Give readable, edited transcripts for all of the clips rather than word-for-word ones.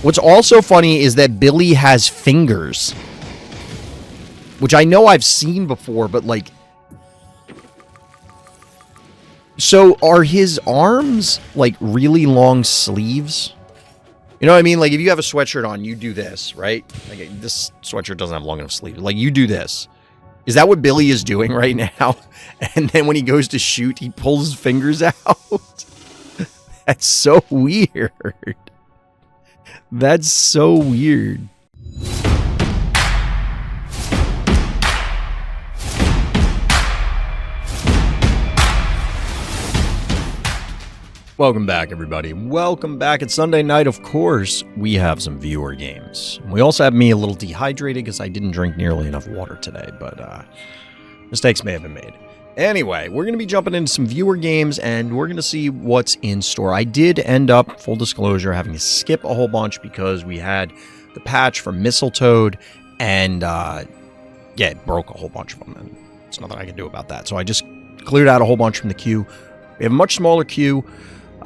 What's also funny is that Billy has fingers. Which I know I've seen before, but like... So, are his arms, like, really long sleeves? You know what I mean? Like, if you have a sweatshirt on, you do this, right? Like, this sweatshirt doesn't have long enough sleeves. Like, you do this. Is that what Billy is doing right now? And then when he goes to shoot, he pulls his fingers out? That's so weird. That's so weird. Welcome back, everybody. Welcome back. It's Sunday night, of course. We have some viewer games. We also have me a little dehydrated because I didn't drink nearly enough water today, but mistakes may have been made. Anyway, we're going to be jumping into some viewer games, and we're going to see what's in store. I did end up, full disclosure, having to skip a whole bunch because we had the patch for Mistletoad, and yeah, it broke a whole bunch of them, and there's nothing I can do about that. So I just cleared out a whole bunch from the queue. We have a much smaller queue.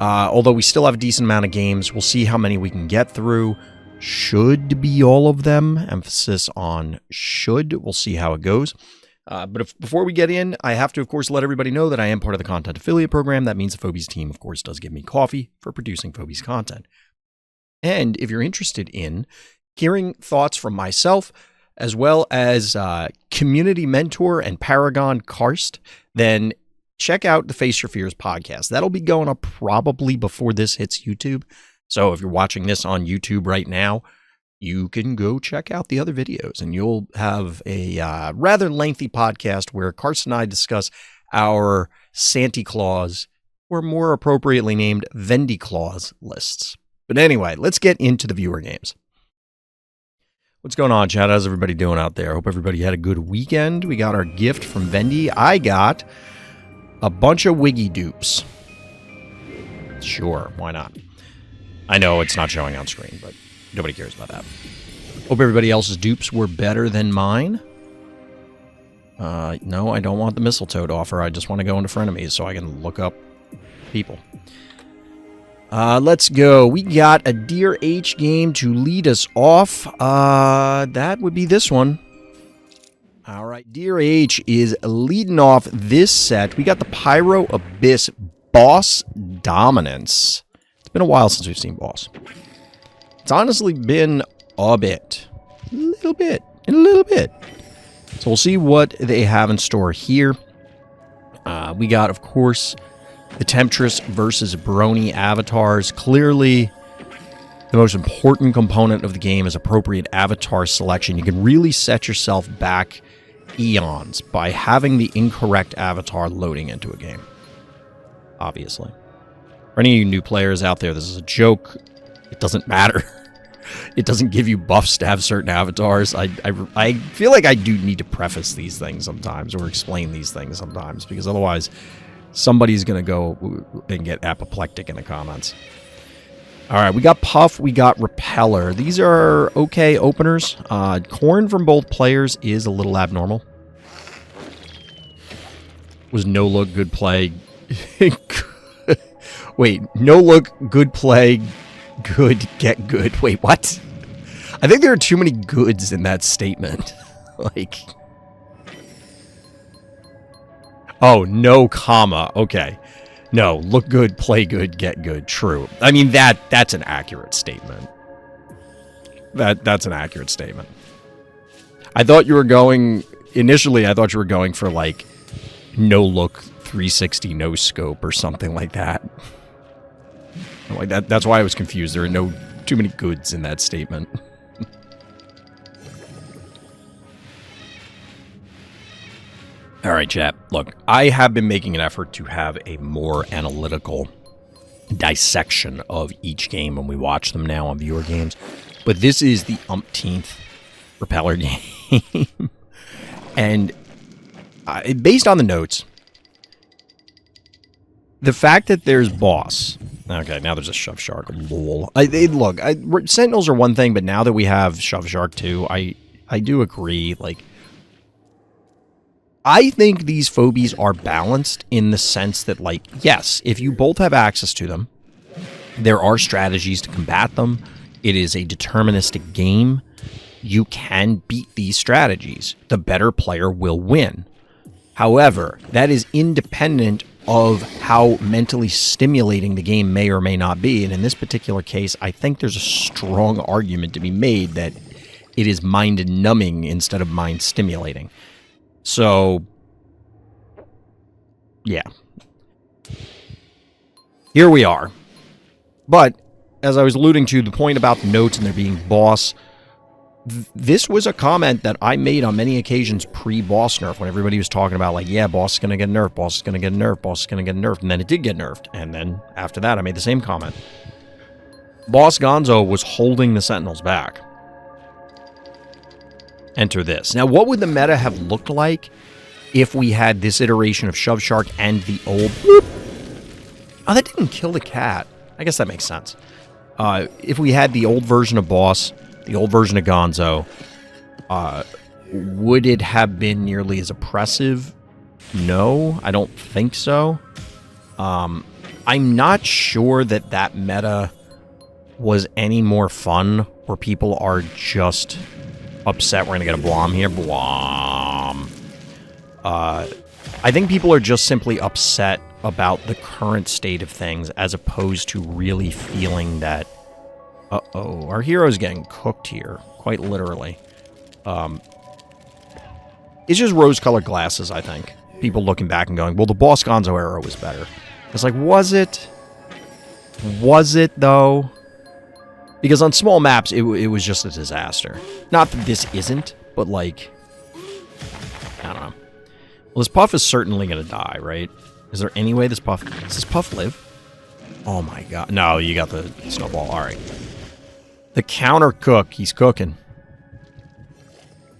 Although we still have a decent amount of games. We'll see how many we can get through. Should be all of them. Emphasis on should. We'll see how it goes. But before we get in, I have to, of course, let everybody know that I am part of the content affiliate program. That means the Phobies team, of course, does give me coffee for producing Phobies content. And if you're interested in hearing thoughts from myself, as well as community mentor and Paragon Karst, then check out the Face Your Fears podcast. That'll be going up probably before this hits YouTube. So if you're watching this on YouTube right now, you can go check out the other videos, and you'll have a rather lengthy podcast where Karst and I discuss our Santa Claus, or more appropriately named Vendy Claus lists. But anyway, let's get into the viewer games. What's going on, chat? How's everybody doing out there? Hope everybody had a good weekend. We got our gift from Vendy. I got a bunch of Wiggy dupes. Sure, why not? I know it's not showing on screen, but nobody cares about that. Hope everybody else's dupes were better than mine. No, I don't want the Mistletoad offer. I just want to go into frenemies so I can look up people. Let's go. We got a dearh game to lead us off. That would be this one. All right, dearh is leading off this set. We got the Pyro Abyss Boss Dominance. It's been a while since we've seen Boss. It's honestly been a bit. A little bit. So we'll see what they have in store here. We got, of course, the Temptress versus Brony avatars. Clearly, the most important component of the game is appropriate avatar selection. You can really set yourself back eons by having the incorrect avatar loading into a game. Obviously. For any of you new players out there, this is a joke. It doesn't matter. It doesn't give you buffs to have certain avatars. I feel like I do need to preface these things sometimes, or explain these things sometimes, because otherwise somebody's going to go and get apoplectic in the comments. All right, we got Puff, we got Repeller. These are okay openers. Corn from both players is a little abnormal. Was no look, good play. Wait, no look, good play, good, get good. Wait, what? I think there are too many goods in that statement. Like, oh, no comma. Okay. No, look good, play good, get good. True. I mean, that's an accurate statement. That's an accurate statement. I thought you were going... Initially, I thought you were going for, like, no look, 360, no scope, or something like that. Like that's why I was confused. There are too many goods in that statement. All right, chat. Look, I have been making an effort to have a more analytical dissection of each game when we watch them now on viewer games. But this is the umpteenth Repeller game. And based on the notes, the fact that there's Boss... Okay, now there's a Shove Shark. Lol. Look, Sentinels are one thing, but now that we have Shove Shark 2, I do agree. Like, I think these phobies are balanced in the sense that, like, yes, if you both have access to them, there are strategies to combat them. It is a deterministic game. You can beat these strategies. The better player will win. However, that is independent of how mentally stimulating the game may or may not be. And in this particular case, I think there's a strong argument to be made that it is mind-numbing instead of mind-stimulating. So, yeah. Here we are. But, as I was alluding to, the point about the notes and there being boss, this was a comment that I made on many occasions pre-boss nerf, when everybody was talking about, like, yeah, boss is going to get nerfed, boss is going to get nerfed, boss is going to get nerfed, and then it did get nerfed. And then, after that, I made the same comment. Boss Gonzo was holding the Sentinels back. Enter this. Now, what would the meta have looked like if we had this iteration of Shove Shark and the old... Whoop. Oh, that didn't kill the cat. I guess that makes sense. If we had the old version of Boss, the old version of Gonzo, would it have been nearly as oppressive? No, I don't think so. I'm not sure that that meta was any more fun, where people are just upset we're going to get a Blom here. Blom. I think people are just simply upset about the current state of things, as opposed to really feeling that, uh-oh, our hero's getting cooked here, quite literally. It's just rose-colored glasses, I think. People looking back and going, well, the Boss Gonzo era was better. It's like, was it? Was it, though? Because on small maps, it was just a disaster. Not that this isn't, but, like, I don't know. Well, this Puff is certainly going to die, right? Is there any way this Puff... Does this Puff live? Oh, my God. No, you got the snowball. All right. The counter cook. He's cooking.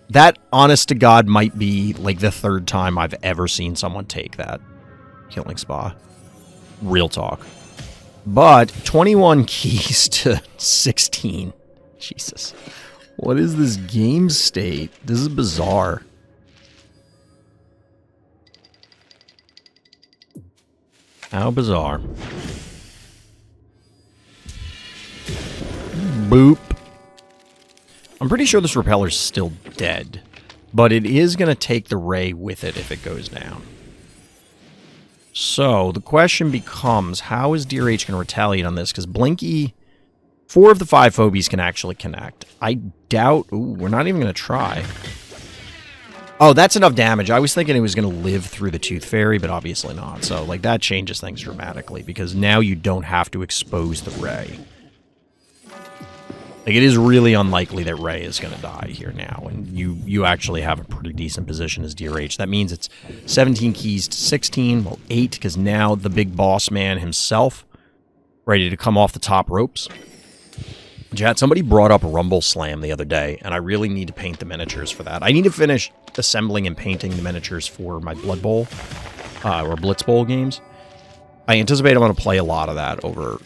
That, honest to God, might be, like, the third time I've ever seen someone take that killing spa. Real talk. But 21 keys to 16. Jesus. What is this game state? This is bizarre. How bizarre. Boop. I'm pretty sure this repeller's still dead, but it is going to take the ray with it if it goes down. So, the question becomes, how is dearh going to retaliate on this? Because Blinky, 4 of the 5 Phobies can actually connect. I doubt... Ooh, we're not even going to try. Oh, that's enough damage. I was thinking it was going to live through the Tooth Fairy, but obviously not. So, like, that changes things dramatically, because now you don't have to expose the ray. Like, it is really unlikely that Ray is going to die here now, and you actually have a pretty decent position as dearh. That means it's 17 keys to 16, well, 8, because now the big boss man himself, ready to come off the top ropes. Chat, somebody brought up Rumble Slam the other day, and I really need to paint the miniatures for that. I need to finish assembling and painting the miniatures for my Blood Bowl, or Blitz Bowl games. I anticipate I'm going to play a lot of that over,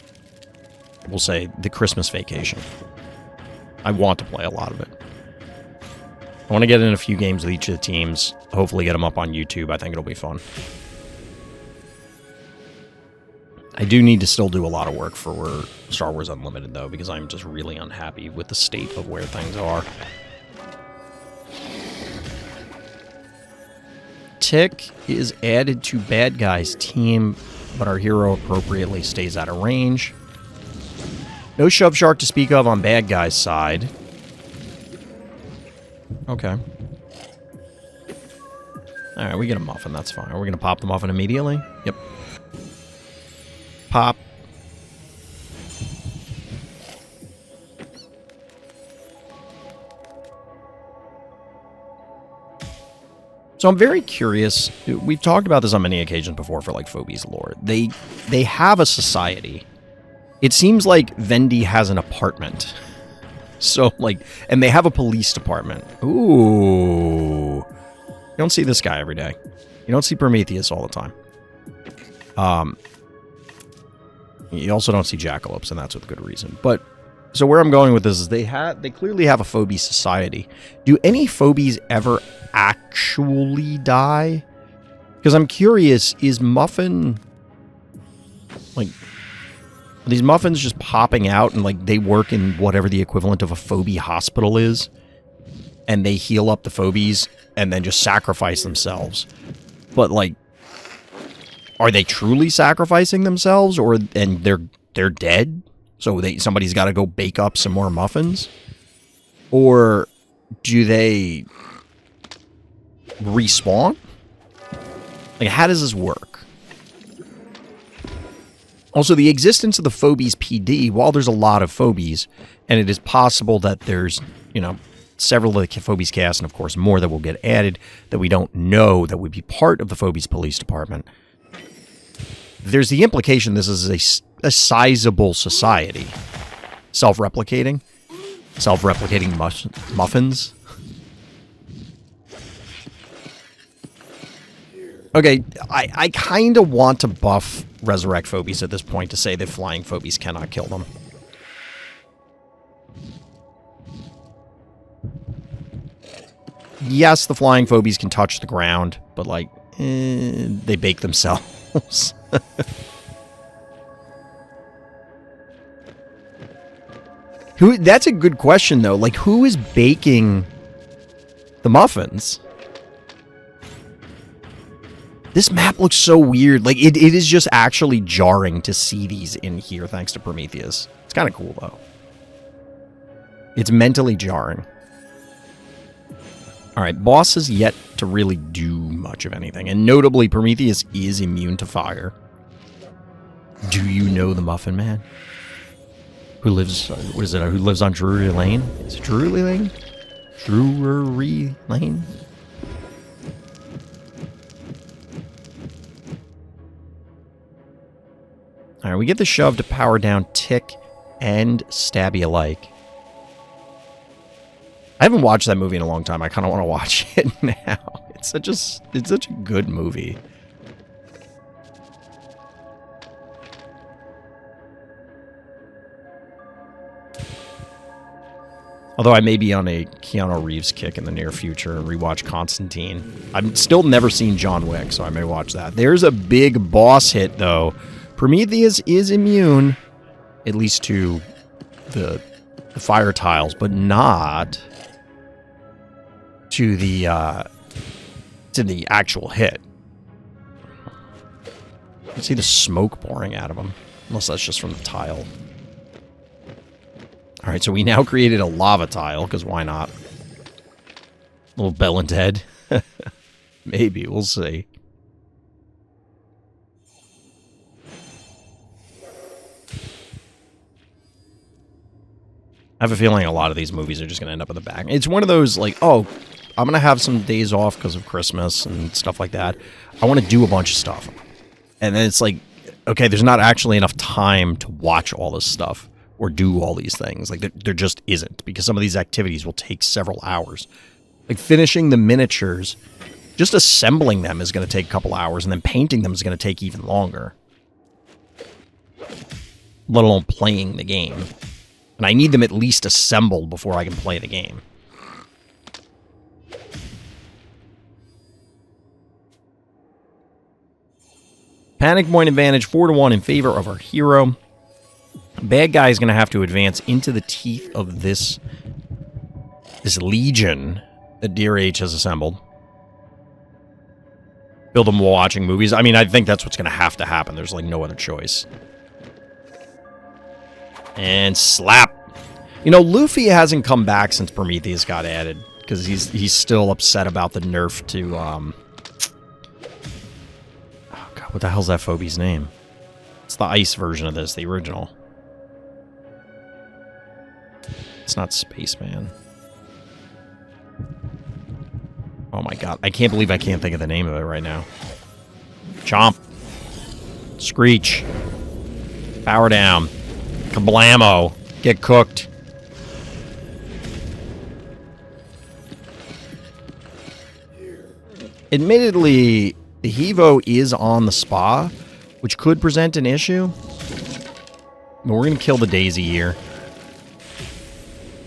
we'll say, the Christmas vacation. I want to play a lot of it. I want to get in a few games with each of the teams. Hopefully get them up on YouTube. I think it'll be fun. I do need to still do a lot of work for Star Wars Unlimited, though, because I'm just really unhappy with the state of where things are. Tick is added to bad guy's team, but our hero appropriately stays out of range. No Shove Shark to speak of on bad guy's side. Okay. Alright, we get a muffin, that's fine. Are we going to pop the muffin immediately? Yep. Pop. So I'm very curious. We've talked about this on many occasions before for, like, Phobies lore. They have a society. It seems like Vendy has an apartment. So, like, and they have a police department. Ooh. You don't see this guy every day. You don't see Prometheus all the time. You also don't see Jackalopes, and that's with good reason. But, so where I'm going with this is they clearly have a Phobie society. Do any Phobies ever actually die? Because I'm curious, is Muffin, like... Are these muffins just popping out and, like, they work in whatever the equivalent of a phobie hospital is? And they heal up the phobies and then just sacrifice themselves. But, like, are they truly sacrificing themselves? And they're dead? So somebody's got to go bake up some more muffins? Or do they respawn? Like, how does this work? Also, the existence of the Phobies PD, while there's a lot of Phobies, and it is possible that there's, you know, several of the Phobies cast, and of course more that will get added that we don't know that would be part of the Phobies police department, there's the implication this is a sizable society. Self-replicating? Self-replicating muffins? Okay, I kind of want to buff Resurrect Phobies at this point to say that flying Phobies cannot kill them. Yes, the flying Phobies can touch the ground, but, like, they bake themselves. That's a good question, though. Like, who is baking the muffins? This map looks so weird. Like, it is just actually jarring to see these in here, thanks to Prometheus. It's kind of cool, though. It's mentally jarring. Alright, boss has yet to really do much of anything. And notably, Prometheus is immune to fire. Do you know the Muffin Man? Who lives, what is it, who lives on Drury Lane? Is it Drury Lane? Drury Lane? Alright, we get the shove to power down Tick and Stabby alike. I haven't watched that movie in a long time. I kind of want to watch it now. It's such a good movie. Although I may be on a Keanu Reeves kick in the near future and rewatch Constantine. I've still never seen John Wick, so I may watch that. There's a big boss hit, though. Prometheus is immune, at least to the fire tiles, but not to the actual hit. You can see the smoke pouring out of him, unless that's just from the tile. Alright, so we now created a lava tile, because why not? Little Bill and Ted. Maybe, we'll see. I have a feeling a lot of these movies are just going to end up in the back. It's one of those, like, oh, I'm going to have some days off because of Christmas and stuff like that. I want to do a bunch of stuff. And then it's like, okay, there's not actually enough time to watch all this stuff or do all these things. Like, there just isn't, because some of these activities will take several hours. Like, finishing the miniatures, just assembling them is going to take a couple hours, and then painting them is going to take even longer. Let alone playing the game. And I need them at least assembled before I can play the game. Panic point advantage 4-1 in favor of our hero. Bad guy is going to have to advance into the teeth of this legion that dearh has assembled. Build them while watching movies. I mean, I think that's what's going to happen. There's, like, no other choice. And slap. You know, Luffy hasn't come back since Prometheus got added, because he's still upset about the nerf to, oh god, what the hell's that Phobe's name? It's the ice version of this, the original. It's not Spaceman. Oh my god, I can't believe I can't think of the name of it right now. Chomp. Screech. Power down. Kablamo. Get cooked. Admittedly, the Hevo is on the spa, which could present an issue. But we're going to kill the Daisy here.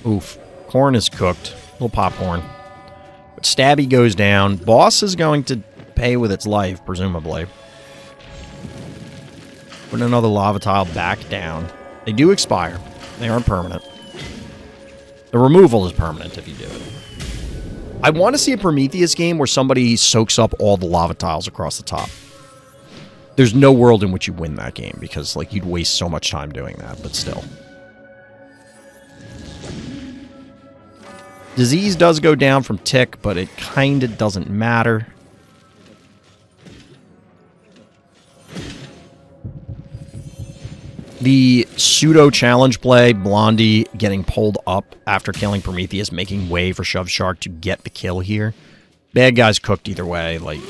Oof. Corn is cooked. A little popcorn. But Stabby goes down. Boss is going to pay with its life, presumably. Put another lava tile back down. They do expire. They aren't permanent. The removal is permanent if you do it. I want to see a Prometheus game where somebody soaks up all the lava tiles across the top. There's no world in which you win that game because, like, you'd waste so much time doing that, but still. Disease does go down from tick, but it kind of doesn't matter. The pseudo-challenge play, Blondie getting pulled up after killing Prometheus, making way for Shove Shark to get the kill here. Bad guys cooked either way. Like,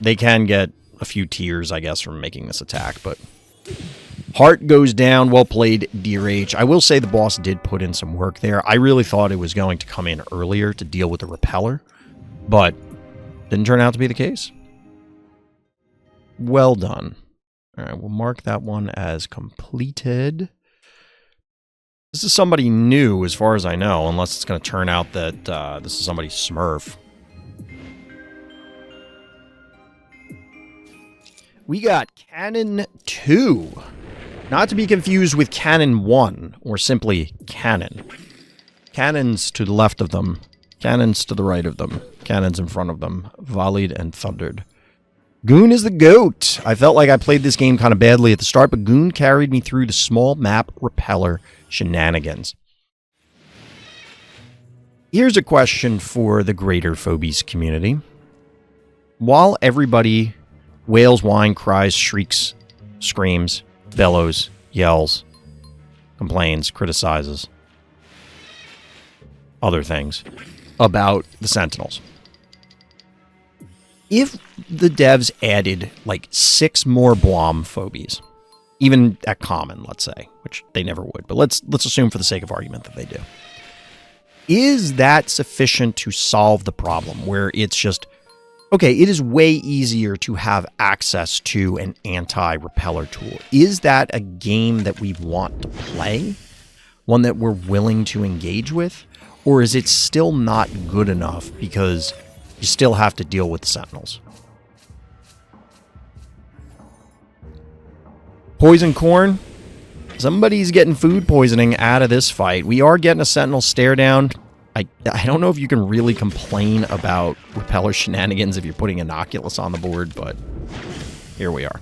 they can get a few tears, I guess, from making this attack, but heart goes down. Well played, dearh. I will say the boss did put in some work there. I really thought it was going to come in earlier to deal with the repeller, but didn't turn out to be the case. Well done. All right, we'll mark that one as completed. This is somebody new, as far as I know, unless it's going to turn out that this is somebody's Smurf. We got Cannon 2. Not to be confused with Cannon 1, or simply Cannon. Cannons to the left of them, cannons to the right of them, cannons in front of them, volleyed and thundered. Goon is the GOAT. I felt like I played this game kind of badly at the start, but Goon carried me through the small map repeller shenanigans. Here's a question for the greater Phobies community. While everybody wails, whines, cries, shrieks, screams, bellows, yells, complains, criticizes, other things about the Sentinels, if the devs added like 6 more Blom Phobies, even at common, let's say, which they never would, but let's assume for the sake of argument that they do, is that sufficient to solve the problem where it's just, okay, it is way easier to have access to an anti-repeller tool? Is that a game that we want to play? One that we're willing to engage with? Or is it still not good enough because you still have to deal with the Sentinels? Poison corn. Somebody's getting food poisoning out of this fight. We are getting a Sentinel stare down. I don't know if you can really complain about repeller shenanigans if you're putting Innocuous on the board, but here we are.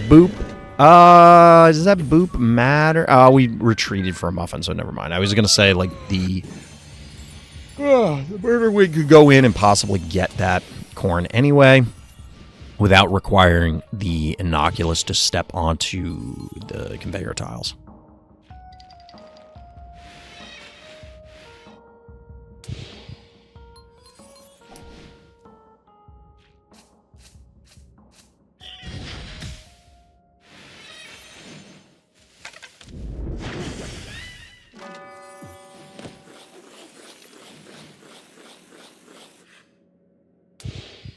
Boop. Does that boop matter? We retreated for a muffin, so never mind. I was going to say, like, the murder wig could go in and possibly get that corn anyway without requiring the Innocuous to step onto the conveyor tiles.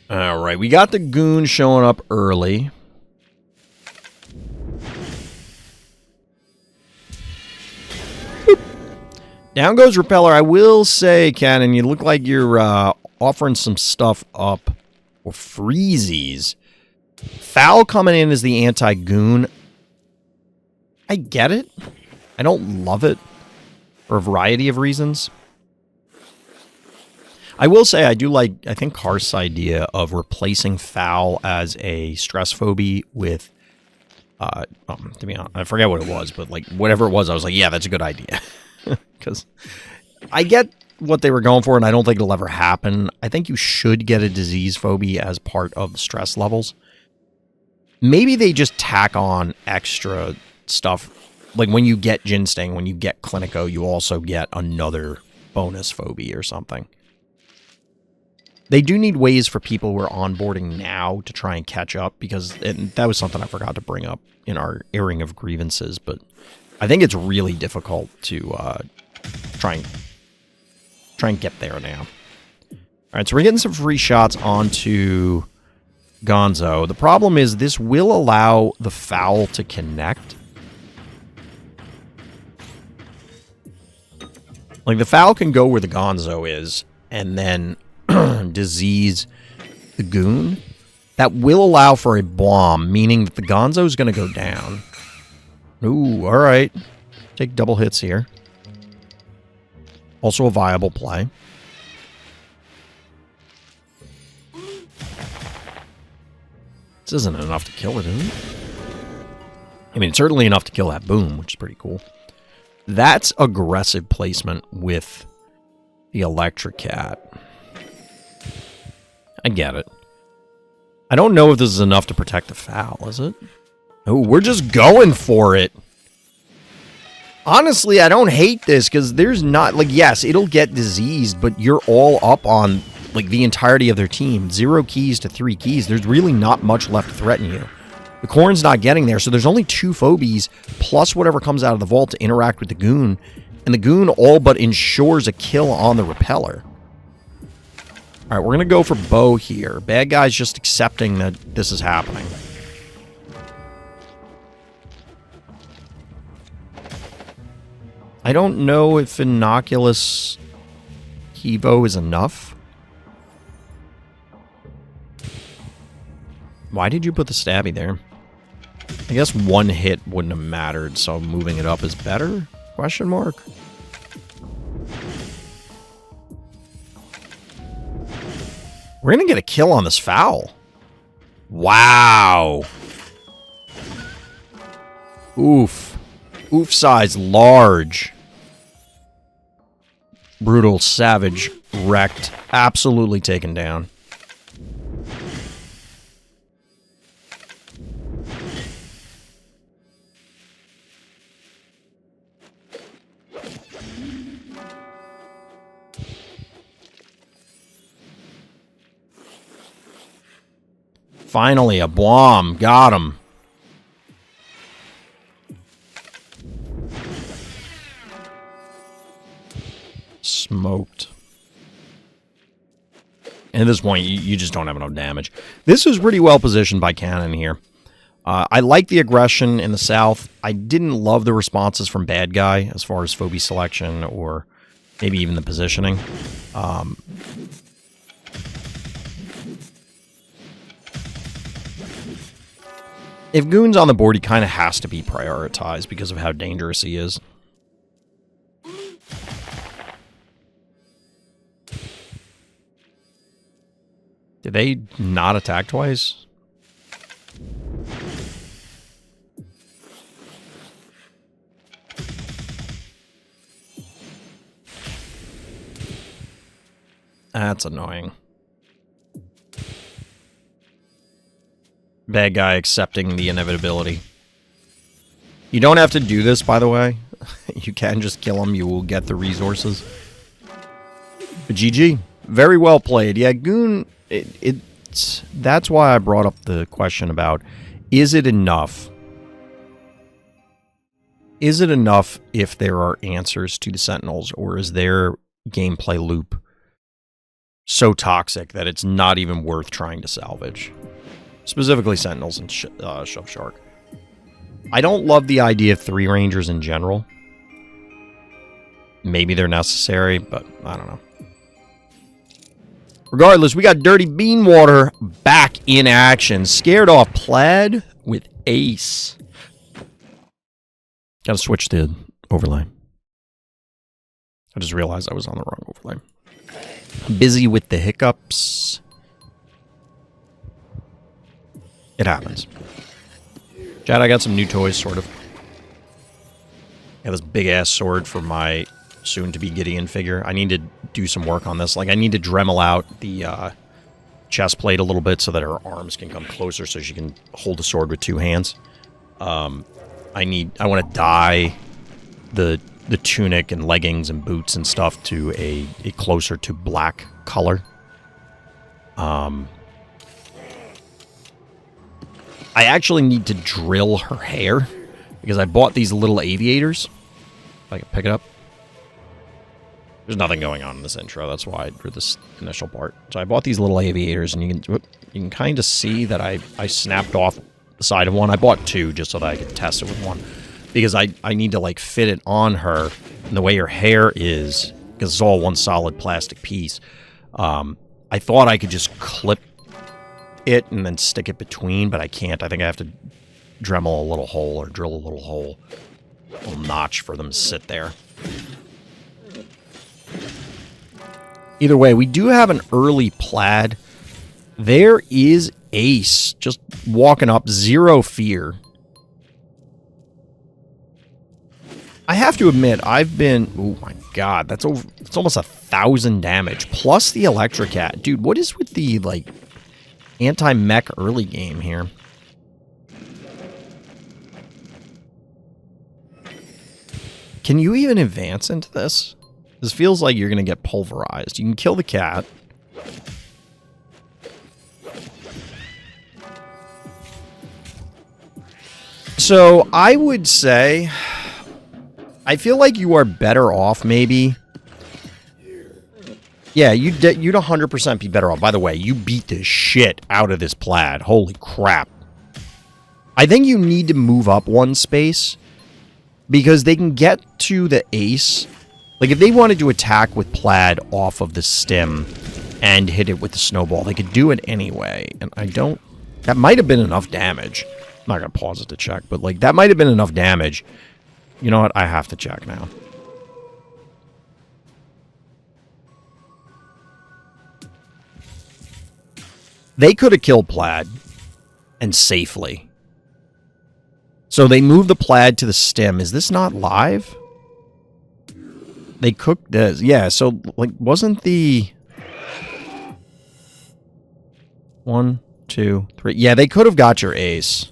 All right, we got the Goon showing up early. Boop. Down goes Repeller. I will say, Cannon, you look like you're offering some stuff up for freezies. Foul coming in as the anti-Goon. I get it. I don't love it for a variety of reasons. I will say I do like, I think, Karst's idea of replacing Foul as a stress phobie with, to be honest, I forget what it was, but like whatever it was, I was like, yeah, that's a good idea. Because I get what they were going for, and I don't think it'll ever happen. I think you should get a disease phobie as part of the stress levels. Maybe they just tack on extra stuff. Like when you get Gin Sting, when you get Clinico, you also get another bonus phobie or something. They do need ways for people who are onboarding now to try and catch up, because that was something I forgot to bring up in our airing of grievances, but I think it's really difficult to try and get there now. All right, so we're getting some free shots onto Gonzo. The problem is this will allow the Foul to connect. Like the Foul can go where the Gonzo is, and then disease the Goon. That will allow for a bomb, meaning that the Gonzo is going to go down. Ooh, all right. Take double hits here. Also a viable play. This isn't enough to kill it, is it? I mean, it's certainly enough to kill that boom, which is pretty cool. That's aggressive placement with the electric cat. I get it. I don't know if this is enough to protect the foul, is it? Oh, we're just going for it. Honestly, I don't hate this because there's not, like, yes, it'll get diseased, but you're all up on, like, the entirety of their team. 0 keys to 3 keys. There's really not much left to threaten you. The corn's not getting there, so there's only 2 phobies plus whatever comes out of the vault to interact with the goon, and the goon all but ensures a kill on the repeller. All right, we're going to go for bow here. Bad guy's just accepting that this is happening. I don't know if Innocuous Hevo is enough. Why did you put the stabby there? I guess 1 hit wouldn't have mattered, so moving it up is better? Question mark. We're going to get a kill on this foul. Wow. Oof. Oof size large. Brutal, savage, wrecked, absolutely taken down. Finally, a bomb. Got him. Smoked. And at this point, you just don't have enough damage. This is pretty well positioned by Cannon here. I like the aggression in the south. I didn't love the responses from Bad Guy as far as phobie selection or maybe even the positioning. If Goon's on the board, he kind of has to be prioritized because of how dangerous he is. Did they not attack twice? That's annoying. Bad guy accepting the inevitability. You don't have to do this, by the way. You can just kill him. You will get the resources. But GG. Very well played. Yeah, Goon... That's why I brought up the question about, is it enough? Is it enough if there are answers to the Sentinels, or is their gameplay loop so toxic that it's not even worth trying to salvage? Specifically Sentinels and Shove Shark. I don't love the idea of 3 Rangers in general. Maybe they're necessary, but I don't know. Regardless, we got drtybeanwater back in action. Scared off Plaid with Ace. Gotta switch the overlay. I just realized I was on the wrong overlay. Busy with the hiccups. It happens. Chad, I got some new toys, sort of. I got this big-ass sword for my soon-to-be Gideon figure. I need to do some work on this. Like, I need to Dremel out the chest plate a little bit so that her arms can come closer so she can hold the sword with 2 hands. I want to dye the tunic and leggings and boots and stuff to a closer to black color. I actually need to drill her hair because I bought these little aviators. If I can pick it up. There's nothing going on in this intro. That's why I drew this initial part. So I bought these little aviators, and you can kind of see that I snapped off the side of one. I bought 2 just so that I could test it with one. Because I need to, like, fit it on her. And the way her hair is, because it's all one solid plastic piece, I thought I could just clip it and then stick it between, but I can't. I think I have to Dremel a little hole or drill a little hole. A little notch for them to sit there. Either way, we do have an early plaid. There is Ace just walking up, zero fear. I have to admit, I've been... Oh my god, that's over... It's almost 1,000 damage. Plus the Electrocat. Dude, what is with the, like, anti-mech early game here? Can you even advance into this? This feels like you're going to get pulverized. You can kill the cat. So, I would say... I feel like you are better off, maybe. Yeah, you'd 100% be better off. By the way, you beat the shit out of this plaid. Holy crap. I think you need to move up one space, because they can get to the ace. Like, if they wanted to attack with plaid off of the stem and hit it with the snowball, they could do it anyway. And I don't... That might have been enough damage. I'm not going to pause it to check, but, like, that might have been enough damage. You know what? I have to check now. They could have killed plaid. And safely. So they moved the plaid to the stem. Is this not live? They cooked this. Yeah, so, like, wasn't the... 1, 2, 3... Yeah, they could have got your ace.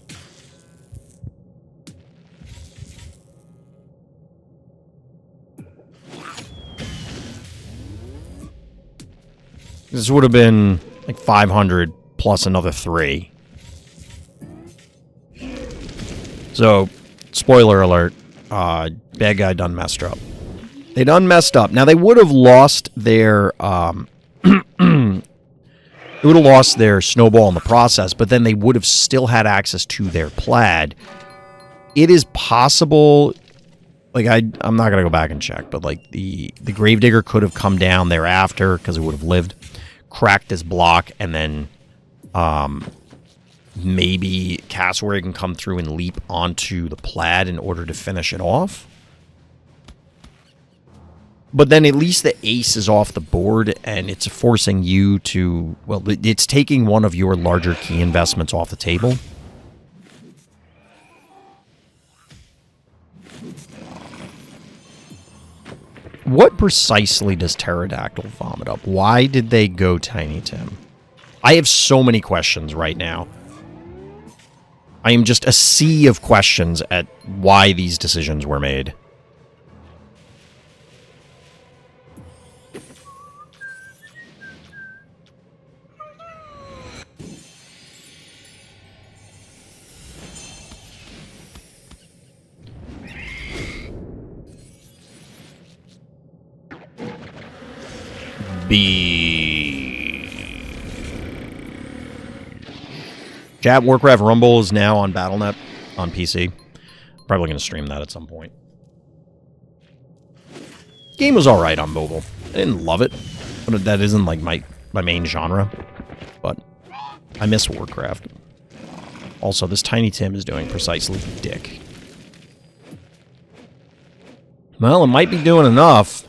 This would have been like 500 plus another 3. So, spoiler alert, bad guy done messed up. They done messed up. Now, they would have lost their, they would have lost their snowball in the process, but then they would have still had access to their plaid. It is possible... Like, I'm not going to go back and check, but, like, the Gravedigger could have come down thereafter, because it would have lived, cracked this block, and then maybe Cassowary can come through and leap onto the plaid in order to finish it off. But then at least the ace is off the board, and it's forcing you to... Well, it's taking one of your larger key investments off the table. What precisely does Pterodactyl vomit up? Why did they go Tiny Tim? I have so many questions right now. I am just a sea of questions at why these decisions were made. Chat, Warcraft Rumble is now on Battle.net on PC. Probably going to stream that at some point. Game was alright on mobile. I didn't love it, but that isn't like my main genre. But I miss Warcraft. Also, this Tiny Tim is doing precisely dick. Well, it might be doing enough.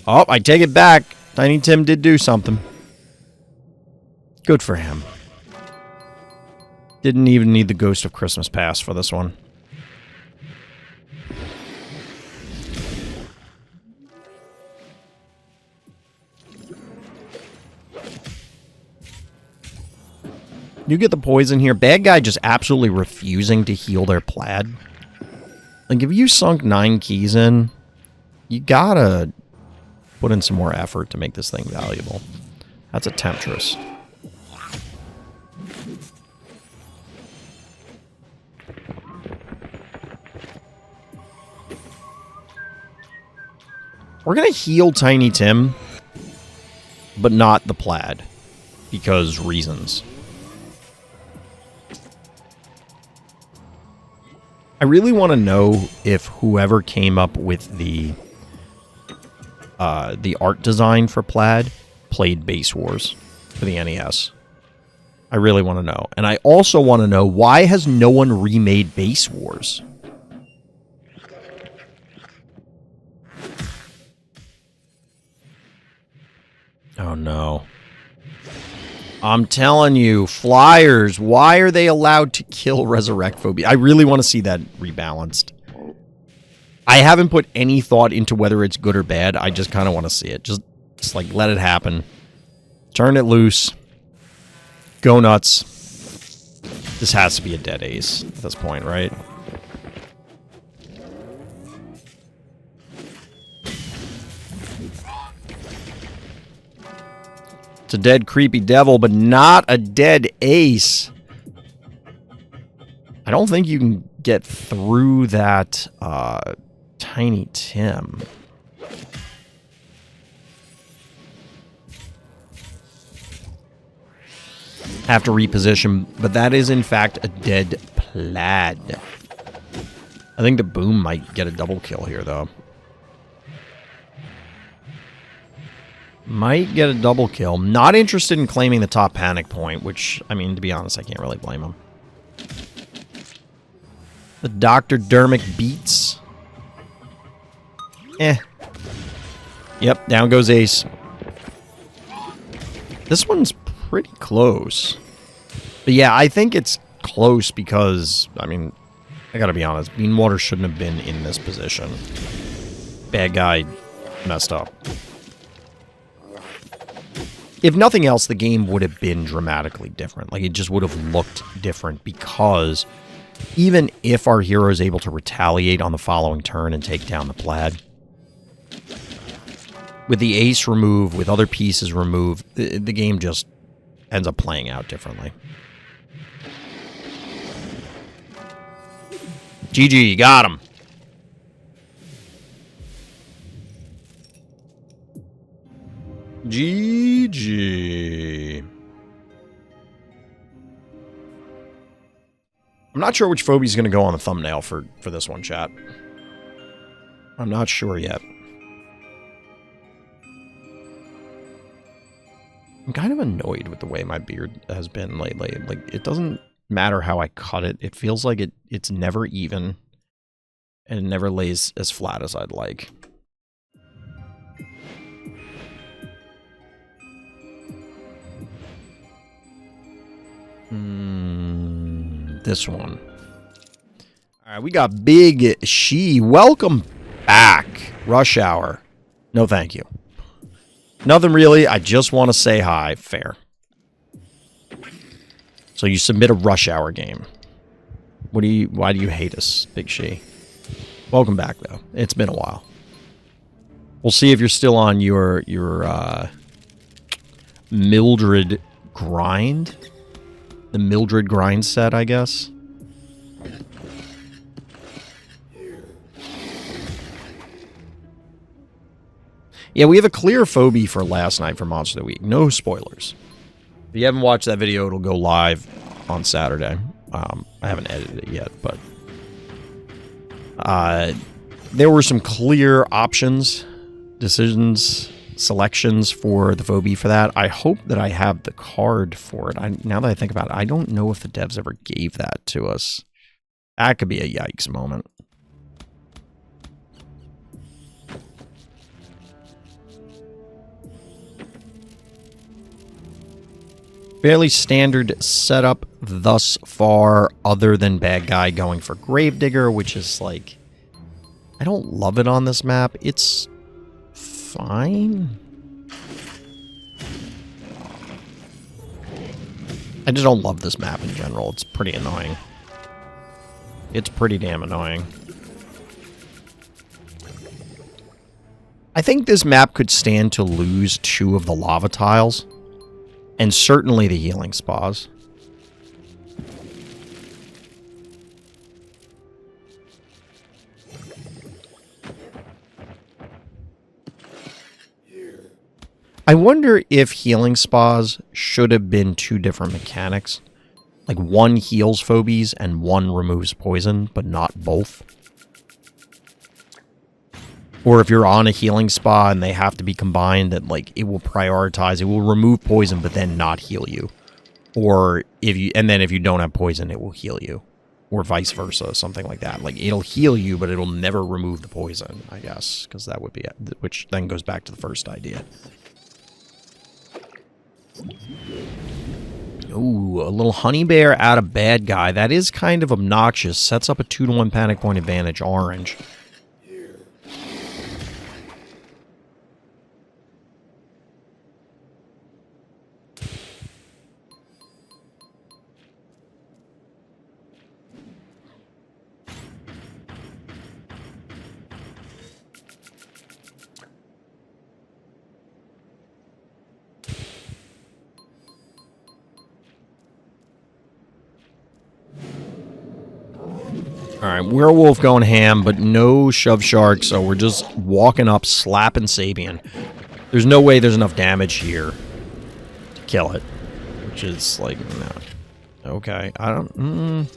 Oh, I take it back. Tiny Tim did do something. Good for him. Didn't even need the Ghost of Christmas Past for this one. You get the poison here. Bad guy just absolutely refusing to heal their plaid. Like, if you sunk 9 keys in, you gotta put in some more effort to make this thing valuable. That's a Temptress. We're gonna heal Tiny Tim, but not the plaid, because reasons. I really want to know if whoever came up with the art design for plaid played Base Wars for the NES. I really want to know. And I also want to know, why has no one remade Base Wars? Oh, no. I'm telling you, flyers, why are they allowed to kill resurrect phobia? I really want to see that rebalanced. I haven't put any thought into whether it's good or bad. I just kind of want to see it. Just like, let it happen. Turn it loose. Go nuts. This has to be a dead ace at this point, right? It's a dead creepy devil, but not a dead ace. I don't think you can get through that Tiny Tim. Have to reposition, but that is in fact a dead plaid. I think the boom might get a double kill here, though. Might get a double kill. Not interested in claiming the top panic point, which, I mean, to be honest, I can't really blame him. The Dr. Dermic beats. Yep, down goes ace. This one's pretty close. But yeah, I think it's close because, I mean, I gotta be honest, Beanwater shouldn't have been in this position. Bad guy messed up. If nothing else, the game would have been dramatically different. Like, it just would have looked different because even if our hero is able to retaliate on the following turn and take down the plaid, with the ace removed, with other pieces removed, the game just ends up playing out differently. GG, got him. GG. I'm not sure which phobia is going to go on the thumbnail for this one, chat. I'm not sure yet. I'm kind of annoyed with the way my beard has been lately. Like, it doesn't matter how I cut it. It feels like it's never even, and it never lays as flat as I'd like. This one. All right, we got Big She. Welcome back. Rush Hour. No, thank you. Nothing really. I just want to say hi. Fair. So you submit a Rush Hour game. Why do you hate us, Big She? Welcome back, though. It's been a while. We'll see if you're still on your Mildred grind. The Mildred grind set, I guess. Yeah, we have a clear phobia for last night for Monster of the Week. No spoilers. If you haven't watched that video, it'll go live on Saturday. I haven't edited it yet, but there were some clear options, decisions, selections for the phobia for that. I hope that I have the card for it. Now that I think about it, I don't know if the devs ever gave that to us. That could be a yikes moment. Fairly standard setup thus far, other than bad guy going for Gravedigger, which is like, I don't love it on this map. It's fine. I just don't love this map in general. It's pretty annoying. It's pretty damn annoying. I think this map could stand to lose 2 of the lava tiles. And certainly the healing spas. I wonder if healing spas should have been 2 different mechanics. Like, one heals phobies and one removes poison, but not both. Or if you're on a healing spa and they have to be combined, that, like, it will prioritize, it will remove poison, but then not heal you. Or if you don't have poison, it will heal you. Or vice versa, something like that. Like, it'll heal you, but it'll never remove the poison, I guess. Because that would be it. Which then goes back to the first idea. Ooh, a little honey bear out of bad guy. That is kind of obnoxious. Sets up a 2-to-1 panic point advantage, orange. Alright, werewolf going ham, but no shove shark, so we're just walking up, slapping Sabian. There's no way there's enough damage here to kill it. Which is, like, no. Okay, I don't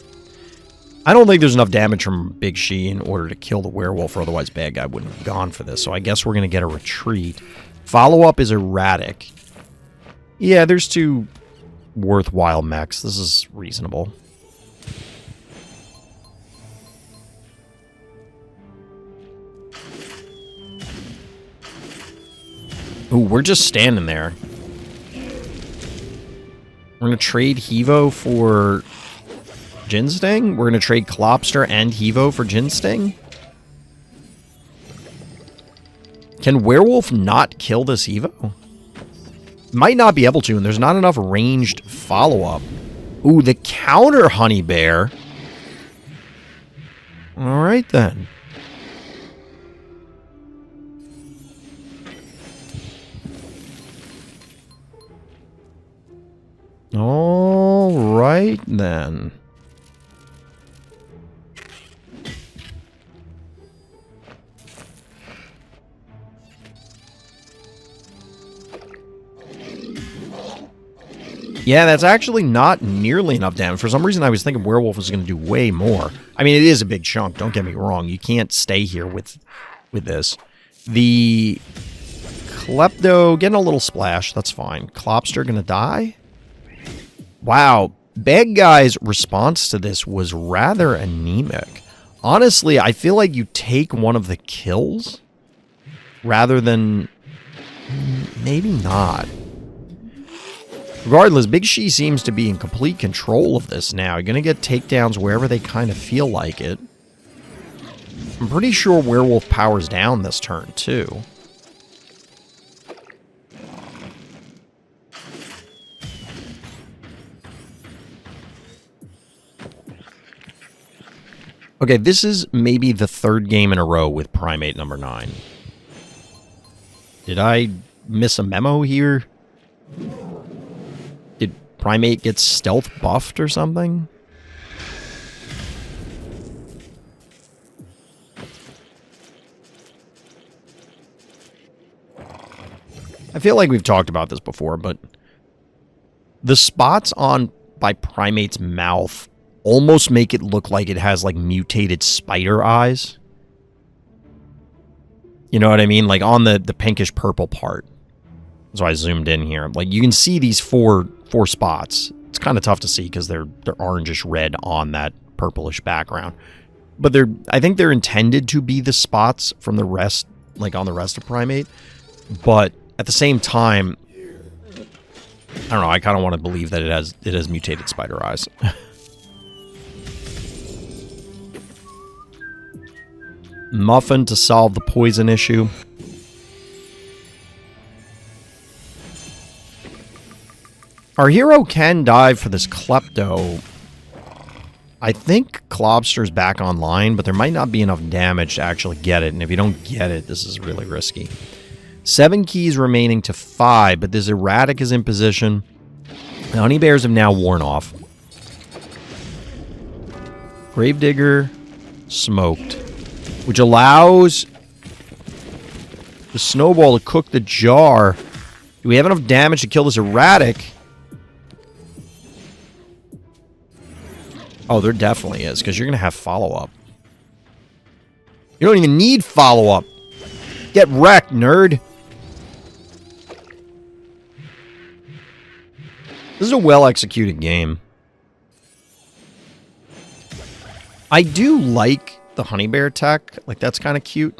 think there's enough damage from Big She in order to kill the werewolf, or otherwise bad guy wouldn't have gone for this, so I guess we're gonna get a retreat. Follow-up is erratic. Yeah, there's 2 worthwhile mechs. This is reasonable. Ooh, we're just standing there. We're going to trade Hevo for Ginsting? We're going to trade Klopster and Hevo for Ginsting? Can Werewolf not kill this Hevo? Might not be able to, and there's not enough ranged follow-up. Ooh, the counter Honey Bear. Alright then. All right, then. Yeah, that's actually not nearly enough damage. For some reason, I was thinking Werewolf was going to do way more. I mean, it is a big chunk, don't get me wrong. You can't stay here with this. The Klepto getting a little splash. That's fine. Klopster going to die? Wow. Bad Guy's response to this was rather anemic. Honestly, I feel like you take one of the kills rather than... maybe not. Regardless, Big She seems to be in complete control of this now. You're going to get takedowns wherever they kind of feel like it. I'm pretty sure Werewolf powers down this turn, too. Okay, this is maybe the 3rd game in a row with Primate number 9. Did I miss a memo here? Did Primate get stealth buffed or something? I feel like we've talked about this before, but the spots by Primate's mouth almost make it look like it has, like, mutated spider eyes. You know what I mean? Like, on the pinkish purple part. So I zoomed in here. Like, you can see these four spots. It's kind of tough to see because they're orangish red on that purplish background. But I think they're intended to be the spots from the rest, like, on the rest of Primate. But at the same time, I don't know, I kind of want to believe that it has mutated spider eyes. Muffin to solve the poison issue. Our hero can dive for this Klepto. I think Klopster's back online, but there might not be enough damage to actually get it. And if you don't get it, this is really risky. 7 keys remaining to 5, but this Erratic is in position. The Honey Bears have now worn off. Gravedigger smoked, which allows the Snowball to cook the jar. Do we have enough damage to kill this Erratic? Oh, there definitely is, because you're going to have follow-up. You don't even need follow-up. Get wrecked, nerd. This This is a well-executed game. I do like the honey bear tech. Like, that's kind of cute.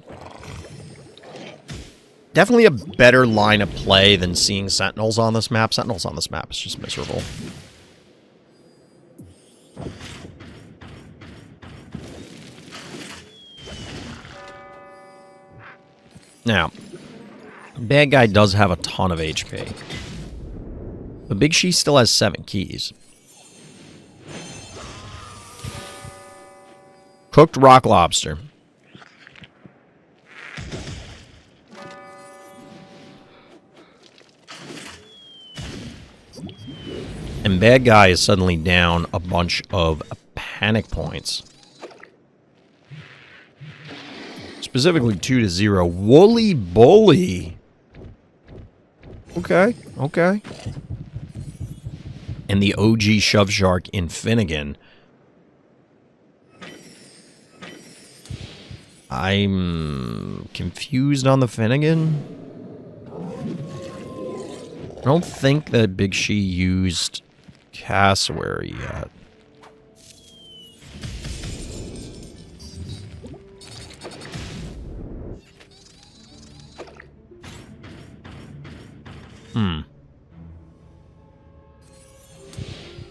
Definitely a better line of play than seeing sentinels on this map. Sentinels on this map is just miserable. Now, bad guy does have a ton of HP. But Big She still has 7 keys. Cooked rock lobster. And bad guy is suddenly down a bunch of panic points. Specifically 2-0. Woolly Bully. Okay, okay. And the OG Shove Shark in Finnegan. I'm confused on the Finnegan. I don't think that Big She used Cassowary yet.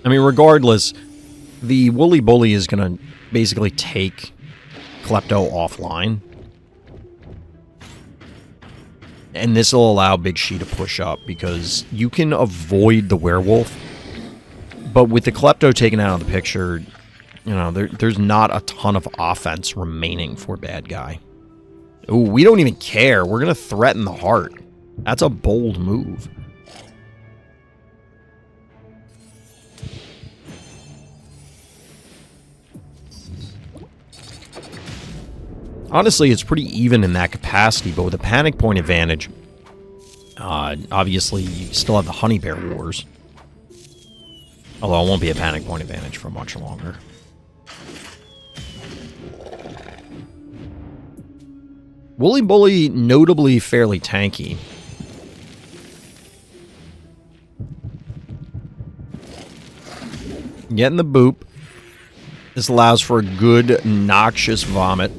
I mean, regardless, the Woolly Bully is going to basically take Klepto offline. And this will allow Big She to push up because you can avoid the werewolf. But with the Klepto taken out of the picture, you know, there's not a ton of offense remaining for bad guy. Ooh, we don't even care. We're going to threaten the heart. That's a bold move. Honestly, it's pretty even in that capacity, but with a panic point advantage, obviously you still have the Honey Bear Wars. Although it won't be a panic point advantage for much longer. Woolly Bully, notably fairly tanky. Getting the boop. This allows for a good, noxious vomit.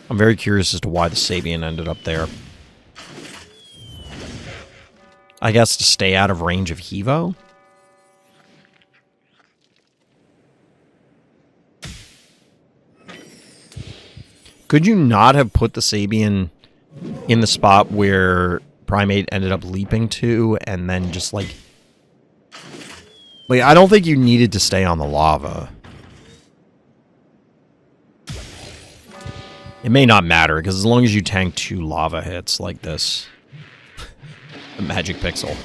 I'm very curious as to why the Sabian ended up there. I guess to stay out of range of Hevo? Could you not have put the Sabian in the spot where Primate ended up leaping to and then just like... I don't think you needed to stay on the lava. It may not matter, because as long as you tank 2 lava hits like this, the magic pixel.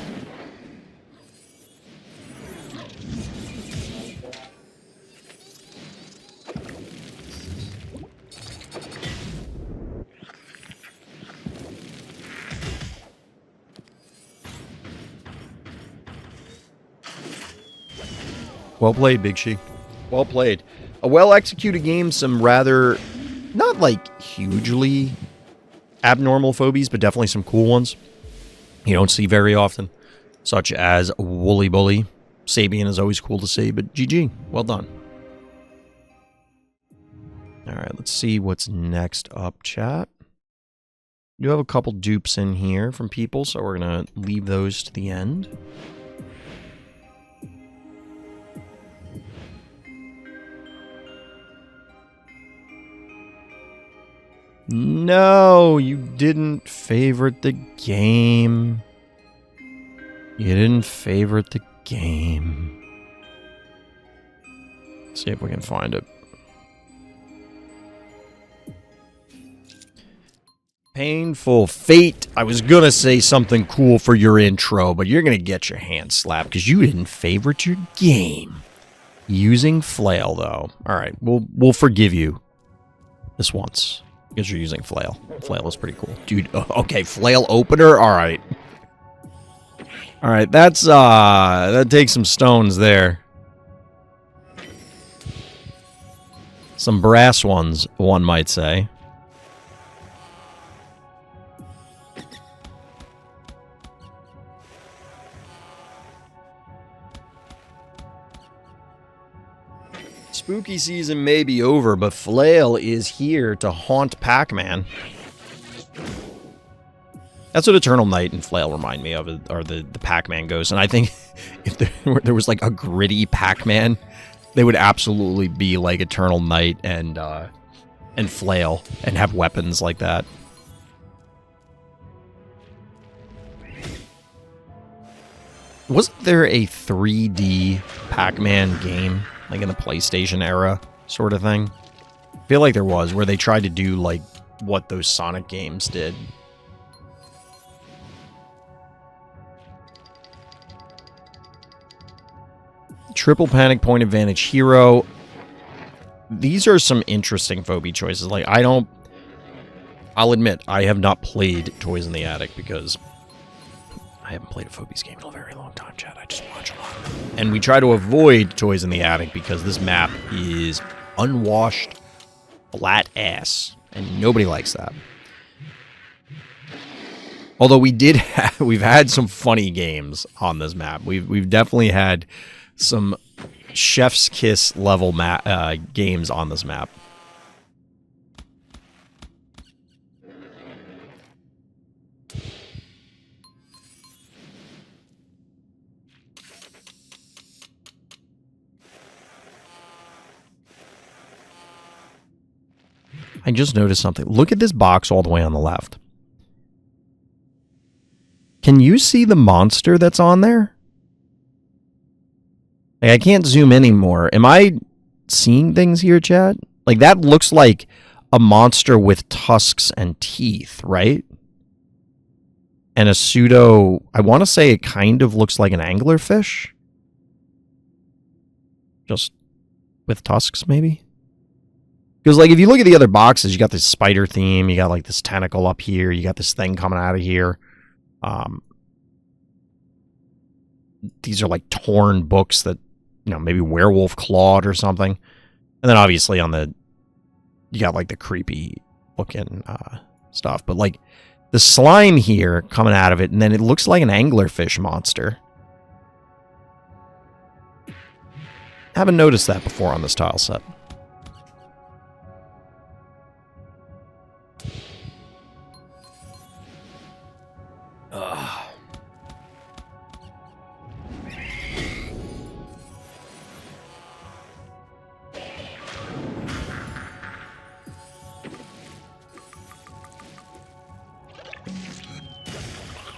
Well played, Big She. Well played. A well-executed game, some rather... not, like, hugely abnormal phobies, but definitely some cool ones you don't see very often, such as Woolly Bully. Sabian is always cool to see, but GG. Well done. Alright, let's see what's next up, chat. You have a couple dupes in here from people, so we're going to leave those to the end. No, you didn't favorite the game. You didn't favorite the game. Let's see if we can find it. Painful Fate. I was gonna say something cool for your intro, but you're gonna get your hand slapped because you didn't favorite your game. Using flail, though. Alright, we'll forgive you this once. Because you're using flail. Flail is pretty cool. Dude, okay, flail opener? Alright. Alright, that takes some stones there. Some brass ones, one might say. Spooky season may be over, but Flail is here to haunt Pac-Man. That's what Eternal Night and Flail remind me of, are the Pac-Man ghosts. And I think if there was like a gritty Pac-Man, they would absolutely be like Eternal Night and Flail and have weapons like that. Wasn't there a 3D Pac-Man game, like in the PlayStation era sort of thing? I feel like there was, where they tried to do like what those Sonic games did. Triple Panic, Point Advantage, Hero. These are some interesting Phobie choices. Like, I'll admit, I have not played Toys in the Attic because I haven't played a Phobies game in a very long time, Chad. I just watch a lot. And we try to avoid Toys in the Attic because this map is unwashed, flat ass, and nobody likes that. Although we've had some funny games on this map. We've definitely had some chef's kiss level games on this map. I just noticed something. Look at this box all the way on the left. Can you see the monster that's on there? Like, I can't zoom anymore. Am I seeing things here, Chad? Like, that looks like a monster with tusks and teeth, right? And a pseudo... I want to say it kind of looks like an anglerfish. Just with tusks, maybe? Because, like, if you look at the other boxes, you got this spider theme, you got, like, this tentacle up here, you got this thing coming out of here. These are, like, torn books that, you know, maybe werewolf clawed or something. And then, obviously, on the... You got, like, the creepy looking stuff. But, like, the slime here coming out of it, and then it looks like an anglerfish monster. Haven't noticed that before on this tile set.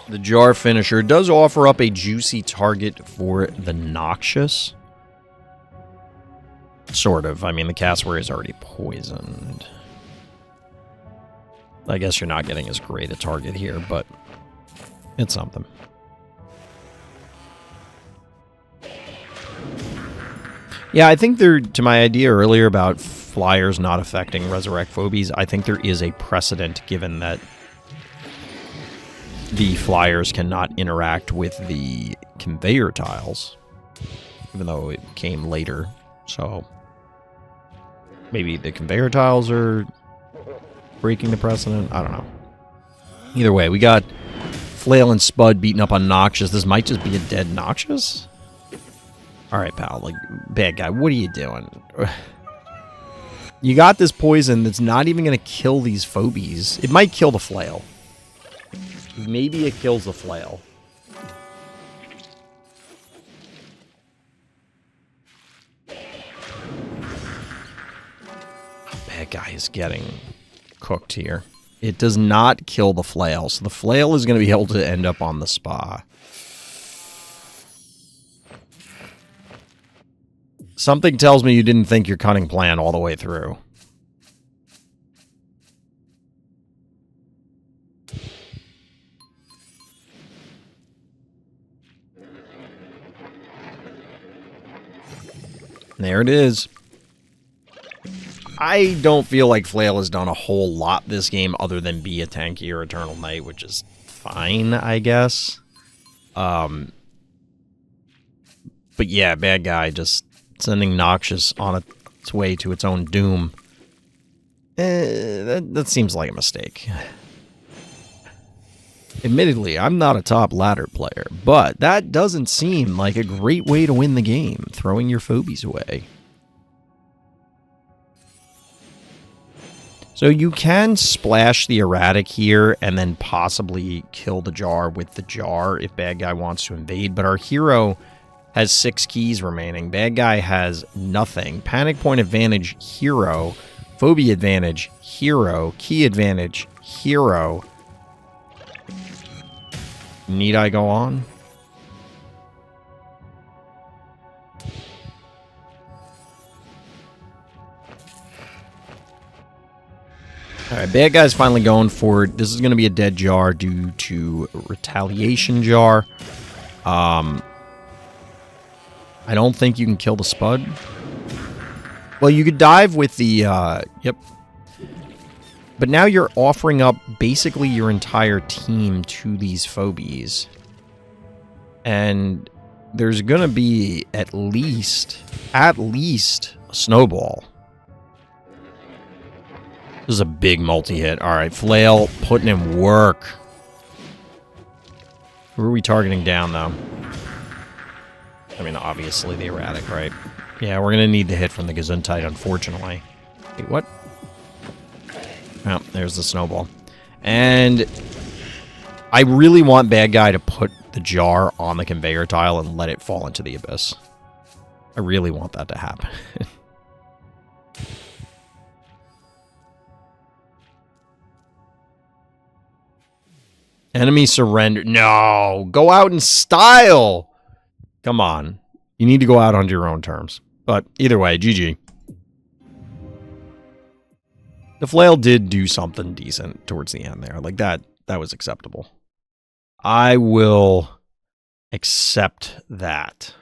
The jar finisher does offer up a juicy target for the noxious. Sort of. I mean, the cassowary is already poisoned. I guess you're not getting as great a target here, but it's something. Yeah, I think there, to my idea earlier about flyers not affecting resurrect phobies, I think there is a precedent given that the flyers cannot interact with the conveyor tiles, even though it came later. So maybe the conveyor tiles are breaking the precedent. I don't know. Either way, we got Flail and Spud beating up on Noxious. This might just be a dead Noxious. All right, pal. Like, bad guy, what are you doing? You got this poison that's not even going to kill these phobies. It might kill the Flail. Maybe it kills the Flail. Bad guy is getting cooked here. It does not kill the Flail, so the Flail is going to be able to end up on the spa. Something tells me you didn't think your cunning plan all the way through. There it is. I don't feel like Flail has done a whole lot this game other than be a tankier Eternal Night, which is fine, I guess. But yeah, bad guy just sending Noxious on a its way to its own doom. That seems like a mistake. Admittedly, I'm not a top ladder player, but that doesn't seem like a great way to win the game, throwing your phobies away. So you can splash the erratic here and then possibly kill the jar with the jar if bad guy wants to invade, but our hero has 6 keys remaining. Bad guy has nothing. Panic point advantage, hero. Phobia advantage, hero. Key advantage, hero. Need I go on? Alright, bad guy's finally going for it. This is going to be a dead jar due to retaliation jar. I don't think you can kill the spud. Well, you could dive with the, yep. But now you're offering up basically your entire team to these phobies. And there's going to be at least a snowball. This is a big multi-hit. Alright, Flail putting in work. Who are we targeting down, though? I mean, obviously the erratic, right? Yeah, we're going to need the hit from the Gesundheit, unfortunately. Wait, what? Oh, there's the snowball. And I really want bad guy to put the jar on the conveyor tile and let it fall into the abyss. I really want that to happen. Enemy surrender. No! Go out in style! Come on. You need to go out on your own terms. But either way, GG. The flail did do something decent towards the end there. Like, that was acceptable. I will accept that.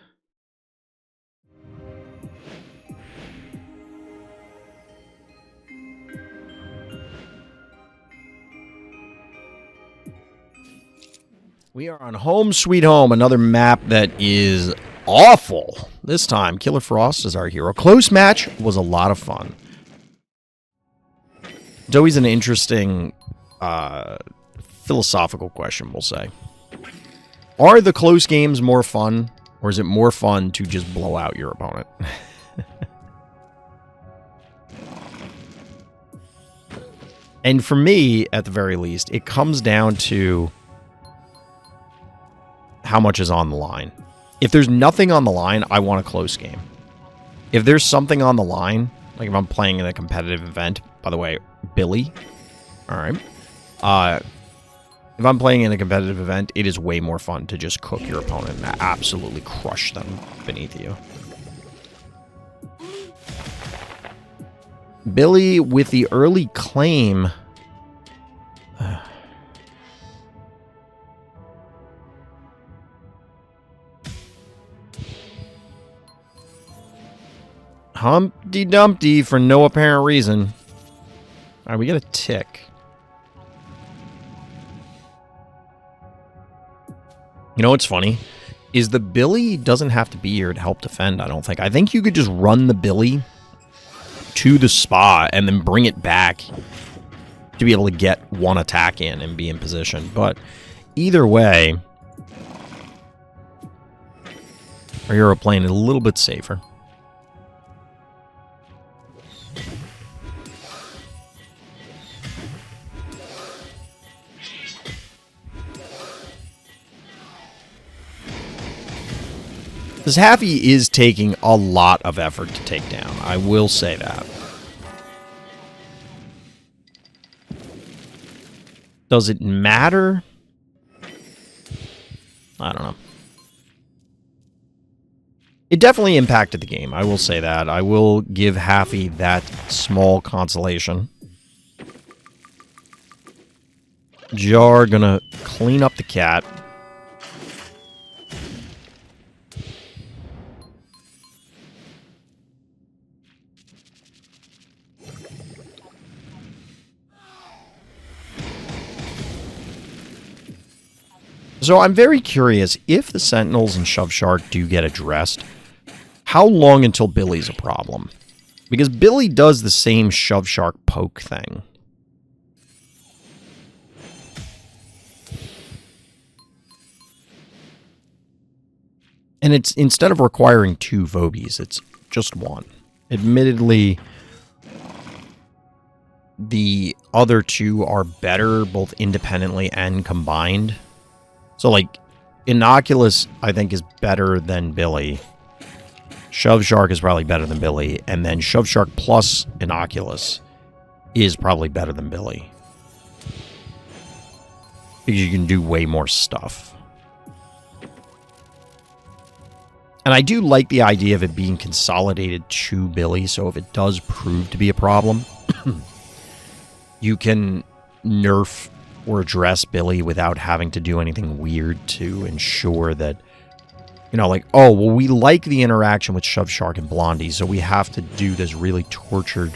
We are on Home Sweet Home, another map that is awful. This time, Killerfrost is our hero. Close match was a lot of fun. It's always an interesting philosophical question, we'll say. Are the close games more fun, or is it more fun to just blow out your opponent? And for me, at the very least, it comes down to how much is on the line. If there's nothing on the line, I want a close game. If there's something on the line, like if I'm playing in a competitive event, by the way, Billy, all right. If I'm playing in a competitive event, it is way more fun to just cook your opponent and absolutely crush them beneath you. Billy with the early claim. Humpty Dumpty for no apparent reason. Alright, we got a tick. You know what's funny? Is the Billy doesn't have to be here to help defend, I don't think. I think you could just run the Billy to the spa and then bring it back to be able to get one attack in and be in position. But either way, our hero playing it a little bit safer. This Happy is taking a lot of effort to take down. I will say that. Does it matter? I don't know. It definitely impacted the game. I will say that. I will give Happy that small consolation. Jar gonna clean up the cat. So I'm very curious, if the Sentinels and Shove Shark do get addressed, how long until Billy's a problem? Because Billy does the same shove shark poke thing. And it's, instead of requiring 2 Phobies, it's just 1. Admittedly, the other 2 are better both independently and combined. So, like, Innocuous, I think, is better than Billy. Shove Shark is probably better than Billy. And then Shove Shark plus Innocuous is probably better than Billy. Because you can do way more stuff. And I do like the idea of it being consolidated to Billy, so if it does prove to be a problem, you can nerf or address Billy without having to do anything weird to ensure that, you know, like, oh, well, we like the interaction with Shove Shark and Blondie, so we have to do this really tortured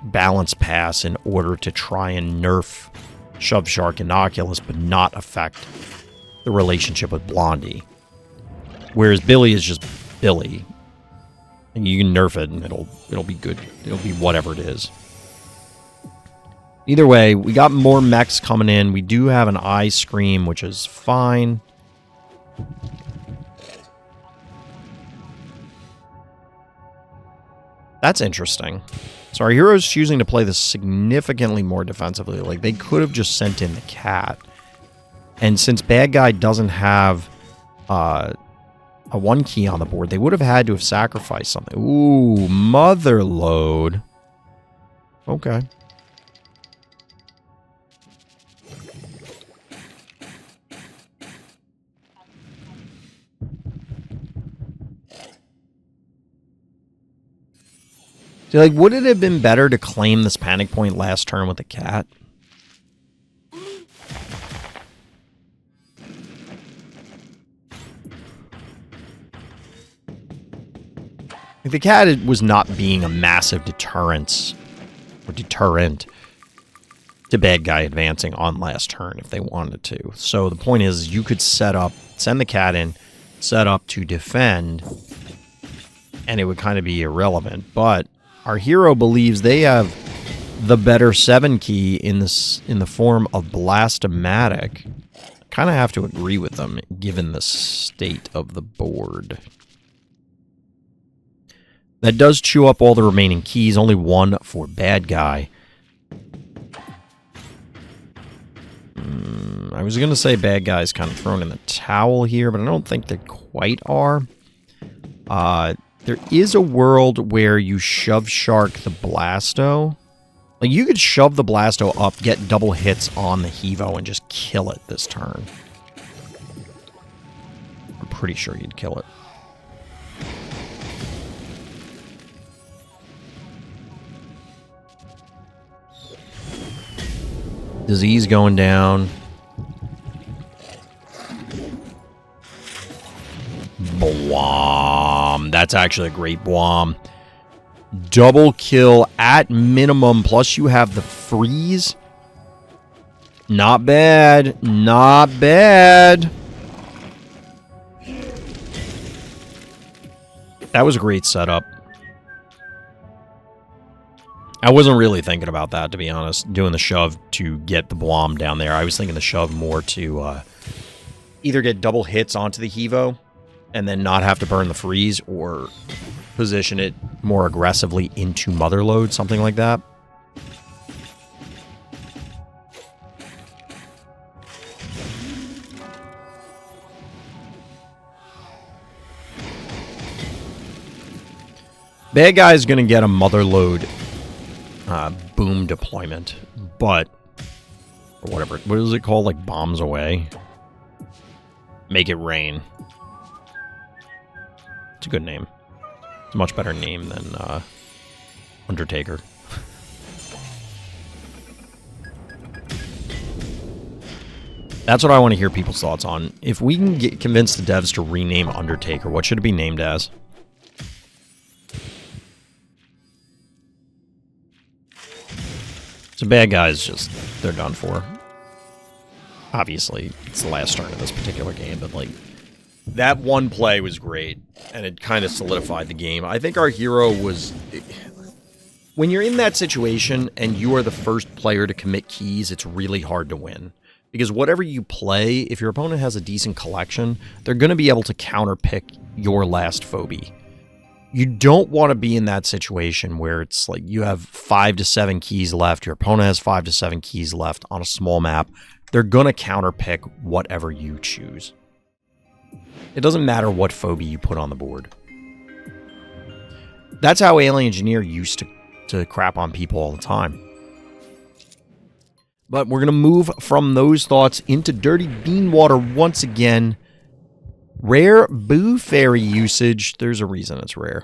balance pass in order to try and nerf Shove Shark Innocuous, but not affect the relationship with Blondie. Whereas Billy is just Billy. And you can nerf it and it'll be good. It'll be whatever it is. Either way, we got more mechs coming in. We do have an eye scream, which is fine. That's interesting. So our hero's choosing to play this significantly more defensively. Like, they could have just sent in the cat. And since bad guy doesn't have a 1 key on the board, they would have had to have sacrificed something. Ooh, mother load. Okay. So, like, would it have been better to claim this panic point last turn with the cat? Like, the cat was not being a massive deterrent to bad guy advancing on last turn if they wanted to. So the point is, you could set up, send the cat in, set up to defend, and it would kind of be irrelevant. But our hero believes they have the better 7 key in the form of Blastomatic. Kind of have to agree with them given the state of the board. That does chew up all the remaining keys, only 1 for bad guy. I was going to say bad guy's kind of thrown in the towel here, but I don't think they quite are. There is a world where you shove shark the Blasto. Like, you could shove the Blasto up, get double hits on the Hevo, and just kill it this turn. I'm pretty sure you'd kill it. Disease going down. Bwom. That's actually a great Bwom. Double kill at minimum, plus you have the freeze. Not bad. Not bad. That was a great setup. I wasn't really thinking about that, to be honest, doing the shove to get the Bwom down there. I was thinking the shove more to either get double hits onto the Hevo and then not have to burn the freeze, or position it more aggressively into Motherload, something like that. Bad guy is going to get a Motherload boom deployment, but or whatever. What is it called? Like bombs away. Make it rain. It's a good name. It's a much better name than Undertaker. That's what I want to hear people's thoughts on. If we can convince the devs to rename Undertaker, what should it be named as? So bad guys, just, they're done for. Obviously, it's the last turn of this particular game, but like, That one play was great, and it kind of solidified the game. I think our hero was... When you're in that situation and you are the first player to commit keys, it's really hard to win. Because whatever you play, if your opponent has a decent collection, they're going to be able to counterpick your last phobie. You don't want to be in that situation where it's like you have 5 to 7 keys left, your opponent has 5 to 7 keys left on a small map. They're going to counterpick whatever you choose. It doesn't matter what phobie you put on the board. That's how Alien Engineer used to crap on people all the time. But we're going to move from those thoughts into Dirty Bean Water once again. Rare Boo Fairy usage. There's a reason it's rare.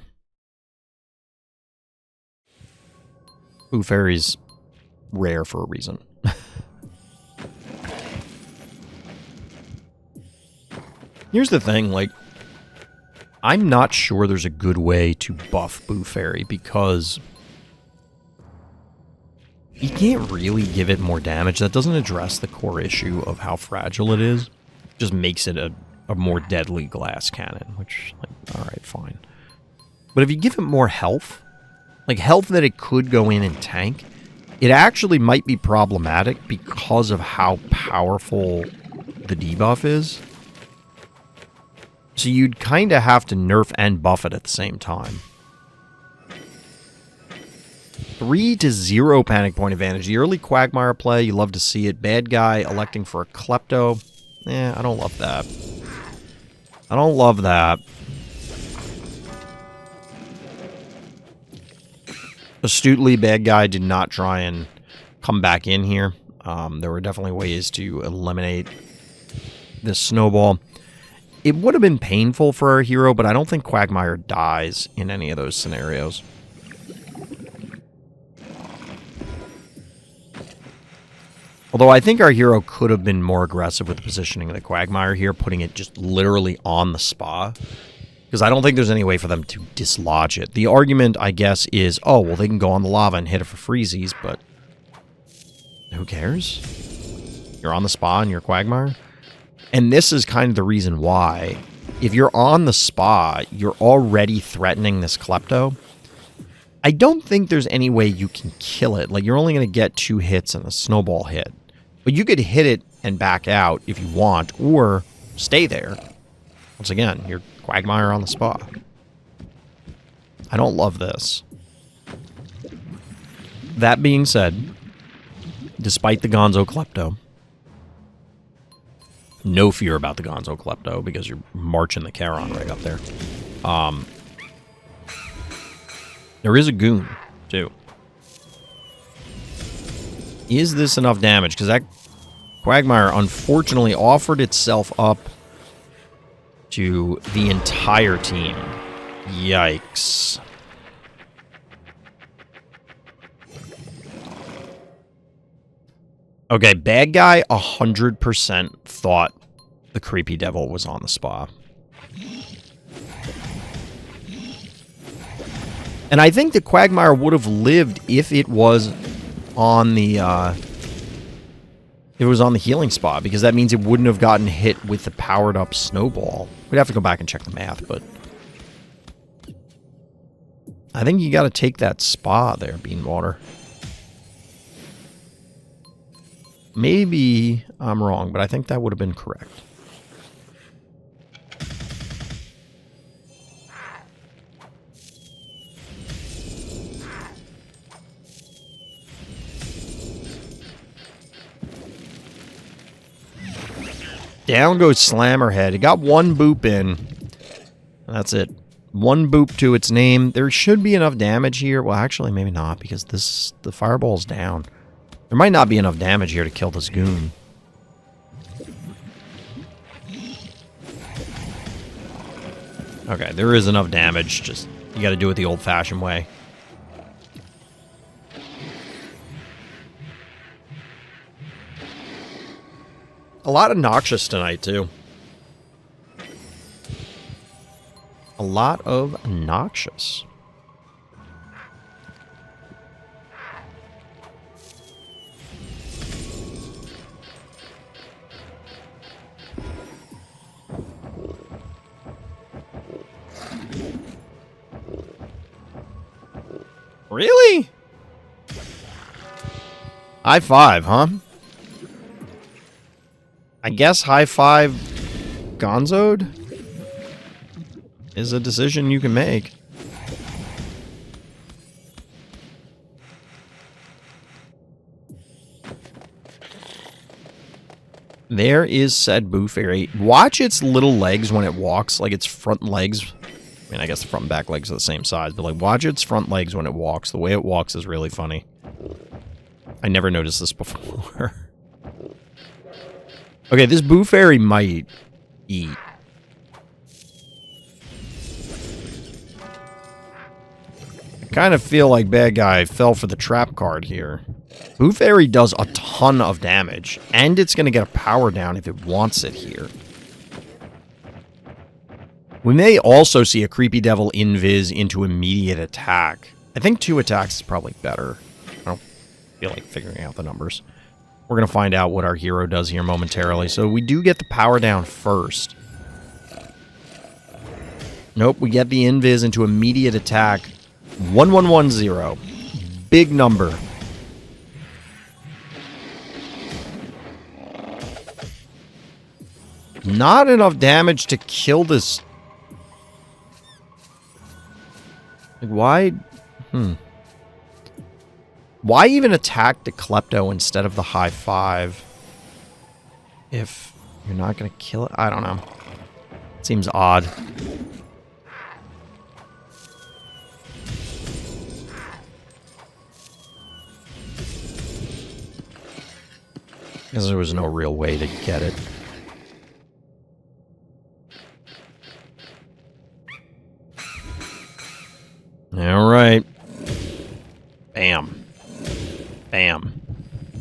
Boo Fairy's rare for a reason. Here's the thing, like, I'm not sure there's a good way to buff Boo Fairy because you can't really give it more damage. That doesn't address the core issue of how fragile it is. It just makes it a more deadly glass cannon, which, like, alright, fine. But if you give it more health, like health that it could go in and tank, it actually might be problematic because of how powerful the debuff is. So you'd kind of have to nerf and buff it at the same time. 3-0 panic point advantage. The early Quagmire play, you love to see it. Bad guy electing for a Klepto. I don't love that. I don't love that. Astutely, bad guy did not try and come back in here. There were definitely ways to eliminate this snowball. It would have been painful for our hero, but I don't think Quagmire dies in any of those scenarios. Although I think our hero could have been more aggressive with the positioning of the Quagmire here, putting it just literally on the spa. Because I don't think there's any way for them to dislodge it. The argument, I guess, is, oh, well, they can go on the lava and hit it for freezies, but who cares? You're on the spa and you're Quagmire? And this is kind of the reason why. If you're on the spa, you're already threatening this Klepto. I don't think there's any way you can kill it. Like, you're only going to get 2 hits and a snowball hit. But you could hit it and back out if you want, or stay there. Once again, you're Quagmire on the spa. I don't love this. That being said, despite the Gonzo Klepto, no fear about the Gonzo Klepto because you're marching the Charon right up there. There is a goon, too. Is this enough damage? Because that Quagmire unfortunately offered itself up to the entire team. Yikes. Okay, bad guy 100% thought the creepy devil was on the spa. And I think the Quagmire would have lived if it was on the healing spot, because that means it wouldn't have gotten hit with the powered up snowball. We'd have to go back and check the math, but I think you got to take that spa there, Beanwater. Maybe I'm wrong, but I think that would have been correct. Down goes Slammerhead. It got 1 boop in. That's it. 1 boop to its name. There should be enough damage here. Well, actually, maybe not, because the fireball's down. There might not be enough damage here to kill this goon. Okay, there is enough damage. Just, you gotta do it the old-fashioned way. A lot of Noxious tonight, too. A lot of Noxious. Really? High five, huh? I guess high five Gonzo'd is a decision you can make. There is said Boo Fairy. Watch its little legs when it walks, like its front legs. I mean, I guess the front and back legs are the same size, but like watch its front legs when it walks. The way it walks is really funny. I never noticed this before. Okay, this Boo Fairy might eat. I kind of feel like bad guy fell for the trap card here. Boo Fairy does a ton of damage, and it's going to get a power down if it wants it here. We may also see a Creepy Devil invis into immediate attack. I think 2 attacks is probably better. I don't feel like figuring out the numbers. We're going to find out what our hero does here momentarily. So we do get the power down first. Nope, we get the invis into immediate attack. 1110. Big number. Not enough damage to kill this. Like, why? Why even attack the Klepto instead of the high five? If you're not going to kill it? I don't know. It seems odd. Because there was no real way to get it. Alright. Bam. Bam.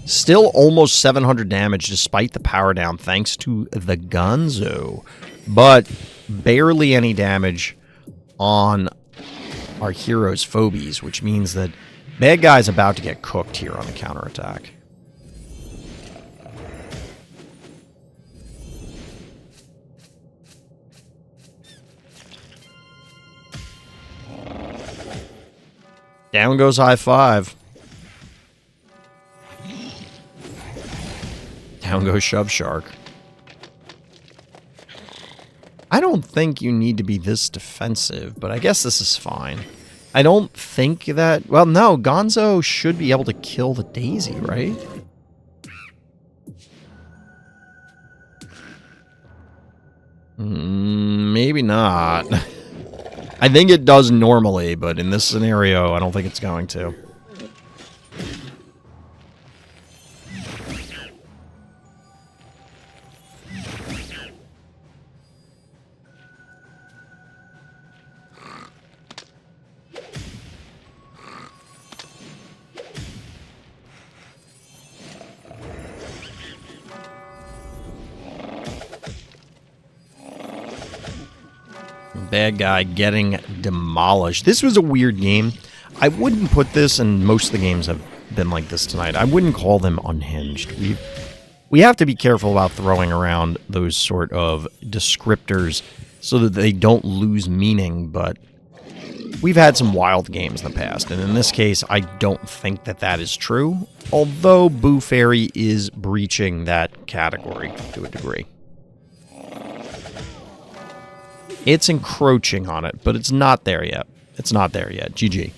Still almost 700 damage despite the power down thanks to the Gonzo. But barely any damage on our hero's Phobies, which means that bad guy's about to get cooked here on the counterattack. Down goes high five. Down goes shove shark. I don't think you need to be this defensive, but I guess this is fine. I don't think that... Well, no, Gonzo should be able to kill the Daisy, right? Maybe not. I think it does normally, but in this scenario, I don't think it's going to. Bad guy getting demolished. This was a weird game. I wouldn't put this, and most of the games have been like this tonight, I wouldn't call them unhinged. We have to be careful about throwing around those sort of descriptors so that they don't lose meaning, but we've had some wild games in the past, and in this case, I don't think that that is true, although Boo Fairy is breaching that category to a degree. It's encroaching on it, but it's not there yet. It's not there yet. GG.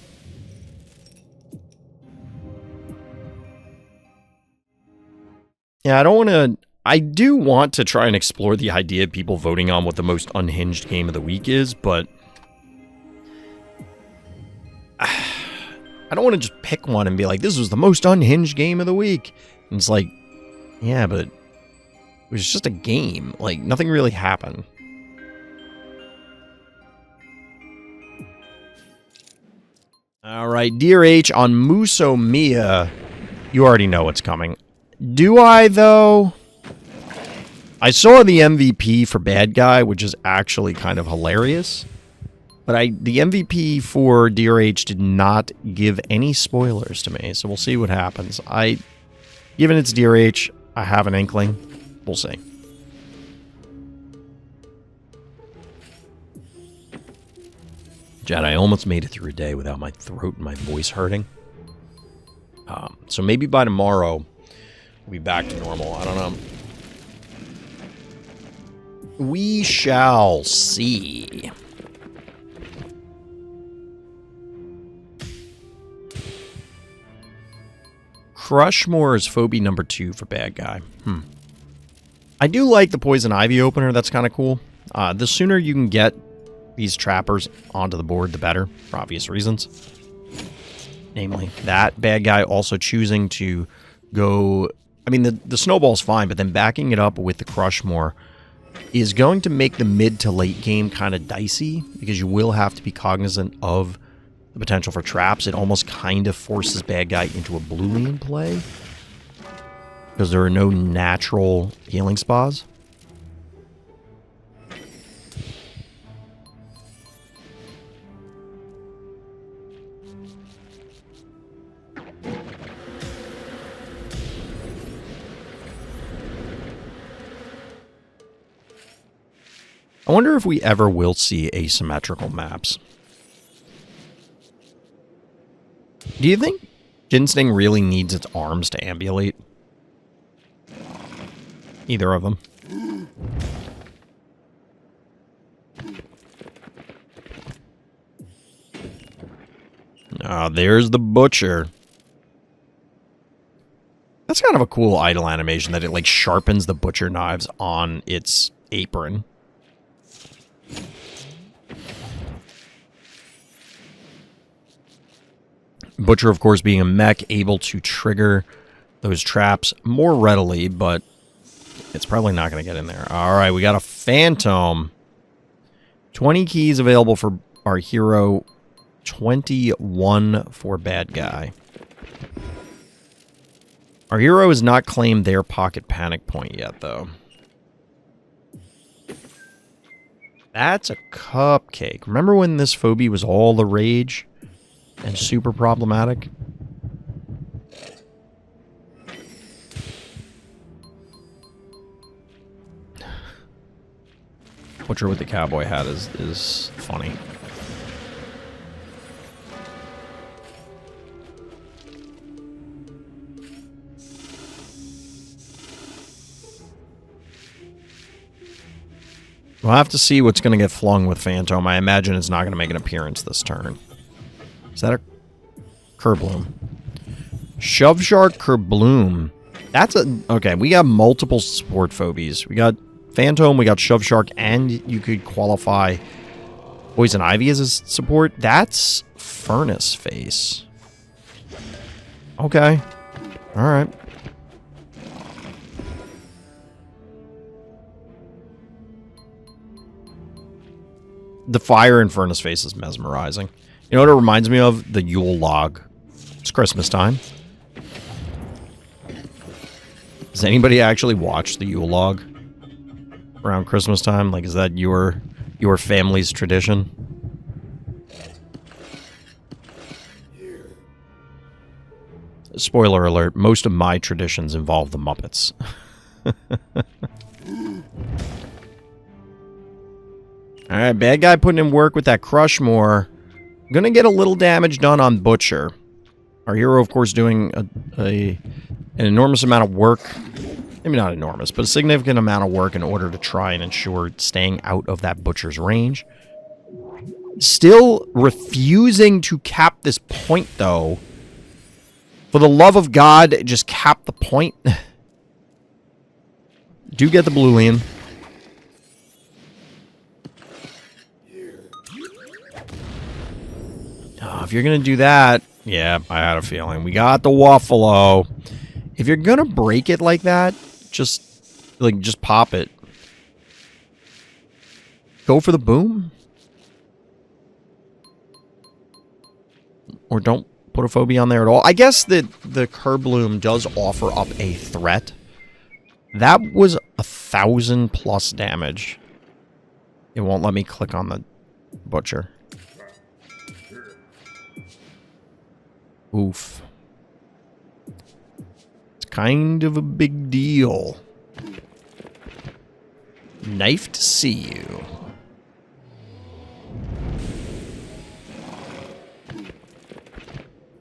Yeah, I do want to try and explore the idea of people voting on what the most unhinged game of the week is, but I don't want to just pick one and be like, this was the most unhinged game of the week. And it's like, yeah, but it was just a game. Like, nothing really happened. Alright, dearh on Muso Mia. You already know what's coming. Do I, though? I saw the MVP for Bad Guy, which is actually kind of hilarious. But the MVP for dearh did not give any spoilers to me, so we'll see what happens. Given it's dearh, I have an inkling. We'll see. Jed, I almost made it through a day without my throat and my voice hurting. So maybe by tomorrow, we'll be back to normal. I don't know. We shall see. Crushmore is phobia number 2 for bad guy. I do like the poison ivy opener. That's kind of cool. The sooner you can get these trappers onto the board, the better, for obvious reasons. Namely, that bad guy also choosing to go... I mean, the snowball's fine, but then backing it up with the Crushmore is going to make the mid to late game kind of dicey, because you will have to be cognizant of the potential for traps. It almost kind of forces bad guy into a blue lane play, because there are no natural healing spas. I wonder if we ever will see asymmetrical maps. Do you think Ginseng really needs its arms to ambulate? Either of them. Ah, there's the butcher. That's kind of a cool idle animation that it like sharpens the butcher knives on its apron. Butcher, of course, being a mech, able to trigger those traps more readily, but it's probably not going to get in there. All right, we got a Phantom. 20 keys available for our hero. 21 for bad guy. Our hero has not claimed their pocket panic point yet, though. That's a cupcake. Remember when this phobia was all the rage and super problematic? Butcher with the cowboy hat is funny. We'll have to see what's going to get flung with Phantom. I imagine it's not going to make an appearance this turn. Is that a Kerbloom? Shove Shark Kerbloom. That's a... Okay, we got multiple support phobies. We got Phantom, we got Shove Shark, and you could qualify Poison Ivy as a support. That's Furnace Face. Okay. Alright. The fire in Furnace Face is mesmerizing. You know what it reminds me of? The Yule log. It's Christmas time. Does anybody actually watch the Yule log around Christmas time? Like, is that your family's tradition? Spoiler alert, most of my traditions involve the Muppets. Alright, bad guy putting in work with that Crushmore. Gonna get a little damage done on Butcher. Our hero, of course, doing an enormous amount of work. Maybe not enormous, but a significant amount of work in order to try and ensure staying out of that Butcher's range. Still refusing to cap this point, though. For the love of God, just cap the point. Do get the blue lane. If you're going to do that, yeah, I had a feeling. We got the Waffalo. If you're going to break it like that, just pop it. Go for the boom. Or don't put a phobia on there at all. I guess that the Kerbloom does offer up a threat. That was 1,000+ damage. It won't let me click on the Butcher. Oof. It's kind of a big deal. Knife to see you.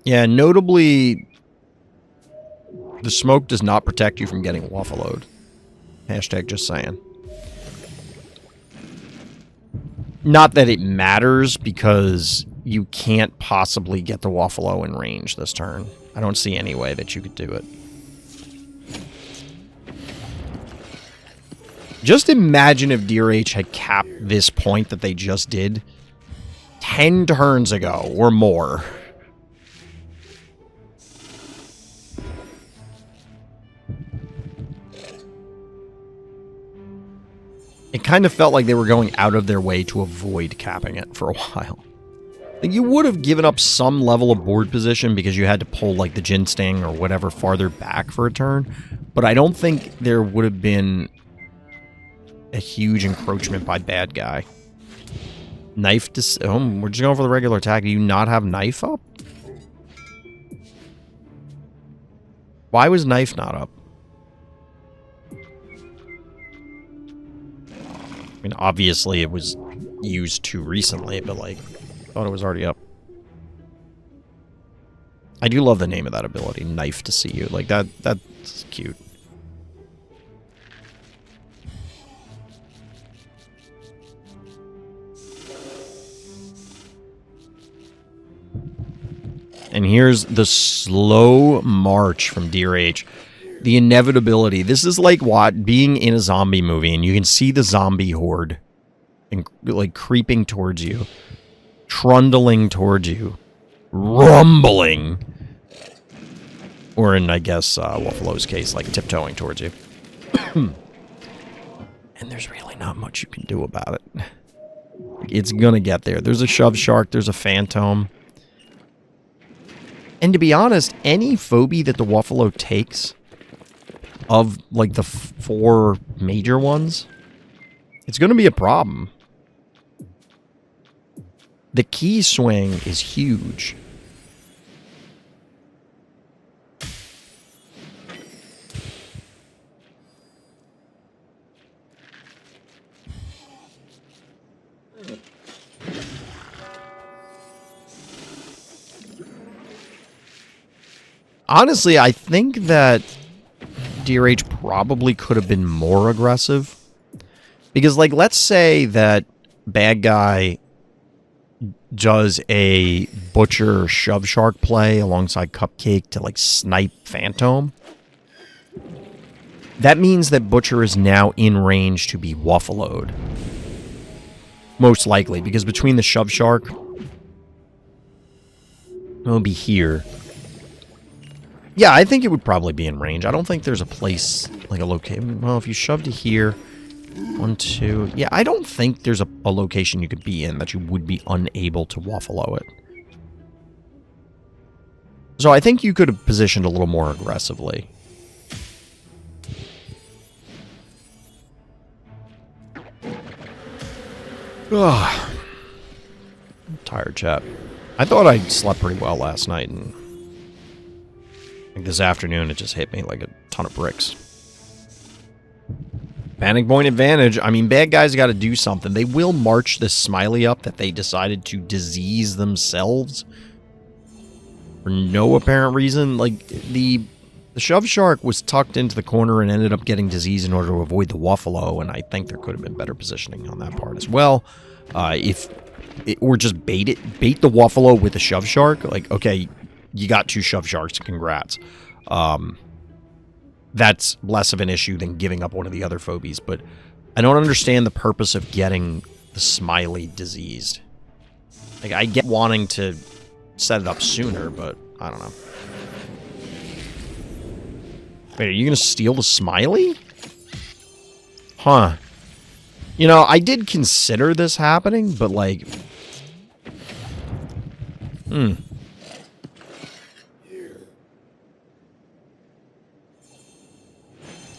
Yeah, notably, the smoke does not protect you from getting waffaloed. Hashtag just saying. Not that it matters, because you can't possibly get the waffalo in range this turn. I don't see any way that you could do it. Just imagine if dearh had capped this point that they just did 10 turns ago or more. It kind of felt like they were going out of their way to avoid capping it for a while. Like, you would have given up some level of board position because you had to pull, like, the Gin Sting or whatever farther back for a turn, but I don't think there would have been a huge encroachment by bad guy. Knife to... Oh, we're just going for the regular attack. Do you not have knife up? Why was knife not up? I mean, obviously it was used too recently, but, like, I thought it was already up. I do love the name of that ability, Knife to See You. Like, that's cute. And here's the slow march from dearh. The inevitability. This is like what? Being in a zombie movie, and you can see the zombie horde and, like, creeping towards you, trundling towards you, rumbling. Or in, I guess, Waffalo's case, like, tiptoeing towards you. And there's really not much you can do about it. It's gonna get there. There's a shove shark, there's a phantom. And to be honest, any phobie that the Waffalo takes, of, like, the 4 major ones, it's going to be a problem. The key swing is huge. Honestly, I think that dearh probably could have been more aggressive. Because, like, let's say that bad guy does a Butcher Shove Shark play alongside Cupcake to, like, snipe Phantom. That means that Butcher is now in range to be waffaloed. Most likely, because between the Shove Shark, it'll be here. Yeah, I think it would probably be in range. I don't think there's a place, like a location. Well, if you shoved it here, 1, 2... Yeah, I don't think there's a location you could be in that you would be unable to waffalo it. So I think you could have positioned a little more aggressively. Ugh. I'm tired, chat. I thought I slept pretty well last night, and like this afternoon, it just hit me like a ton of bricks. Panic point advantage. I mean, bad guys got to do something. They will march this smiley up that they decided to disease themselves for no apparent reason. Like, the Shove Shark was tucked into the corner and ended up getting diseased in order to avoid the Waffalo, and I think there could have been better positioning on that part as well. Or just bait the Waffalo with a Shove Shark. Like, okay, you got 2 Shove Sharks, congrats. That's less of an issue than giving up one of the other phobies, but I don't understand the purpose of getting the smiley diseased. Like, I get wanting to set it up sooner, but I don't know. Wait, are you going to steal the smiley? Huh. You know, I did consider this happening, but, like...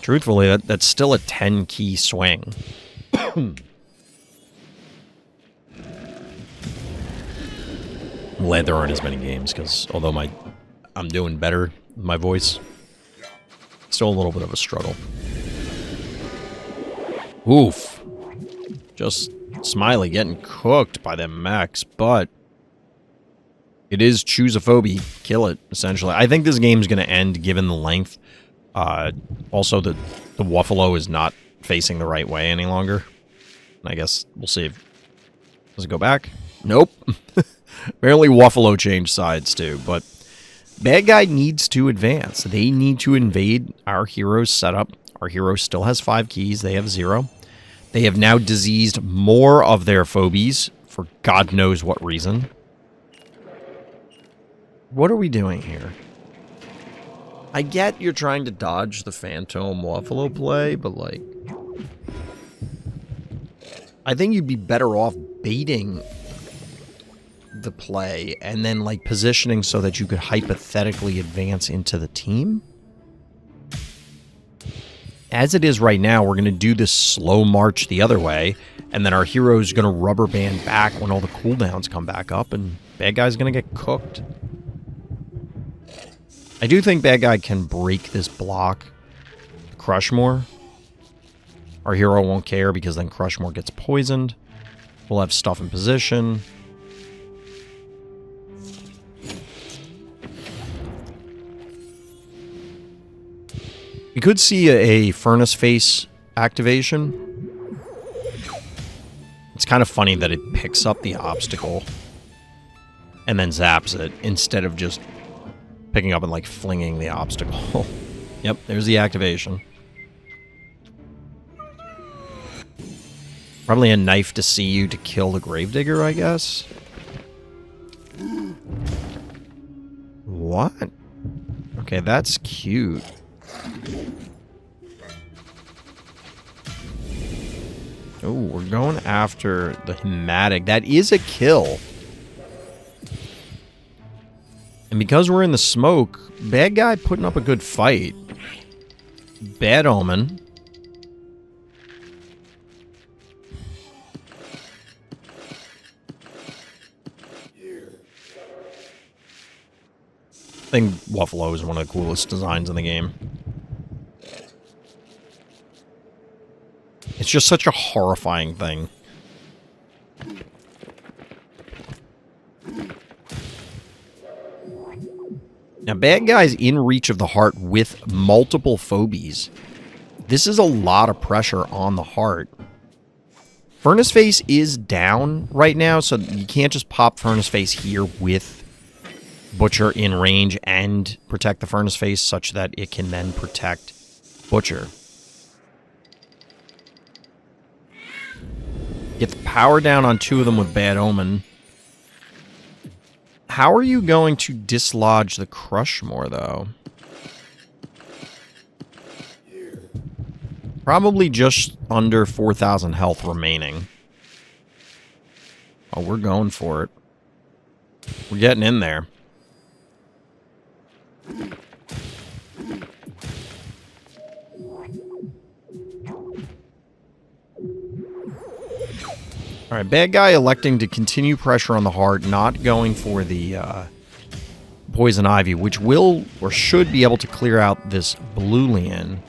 Truthfully, that's still a 10-key swing. I'm glad there aren't as many games, because although I'm doing better with my voice, still a little bit of a struggle. Oof. Just Smiley getting cooked by them mechs, but It is choose a phobie, kill it, essentially. I think this game's going to end given the length. Also, the Wuffalo is not facing the right way any longer. I guess we'll see. Does it go back? Nope. Apparently Wuffalo changed sides too, but bad guy needs to advance. They need to invade our hero's setup. Our hero still has 5 keys. They have 0. They have now diseased more of their phobies for God knows what reason. What are we doing here? I get you're trying to dodge the Phantom Wuffalo play, but like, I think you'd be better off baiting the play and then like positioning so that you could hypothetically advance into the team. As it is right now, we're going to do this slow march the other way, and then our hero's going to rubber band back when all the cooldowns come back up, and bad guy's going to get cooked. I do think bad guy can break this block, crush more. Our hero won't care because then Crushmore gets poisoned. We'll have stuff in position. We could see a Furnace Face activation. It's kind of funny that it picks up the obstacle and then zaps it instead of just picking up and like flinging the obstacle. Yep, there's the activation. Probably a knife to see you to kill the Gravedigger, I guess. What? Okay, that's cute. Oh, we're going after the Hematic. That is a kill. And because we're in the smoke, bad guy putting up a good fight. Bad omen. I think Wuffalo is one of the coolest designs in the game. It's just such a horrifying thing. Now, bad guy's in reach of the heart with multiple phobies. This is a lot of pressure on the heart. Furnace Face is down right now, so you can't just pop Furnace Face here with Butcher in range and protect the Furnace Face such that it can then protect Butcher. Get the power down on 2 of them with Bad Omen. How are you going to dislodge the Crushmore, though? Probably just under 4,000 health remaining. Oh, we're going for it. We're getting in there. Alright, bad guy electing to continue pressure on the heart, not going for the Poison Ivy, which will or should be able to clear out this Bluelian.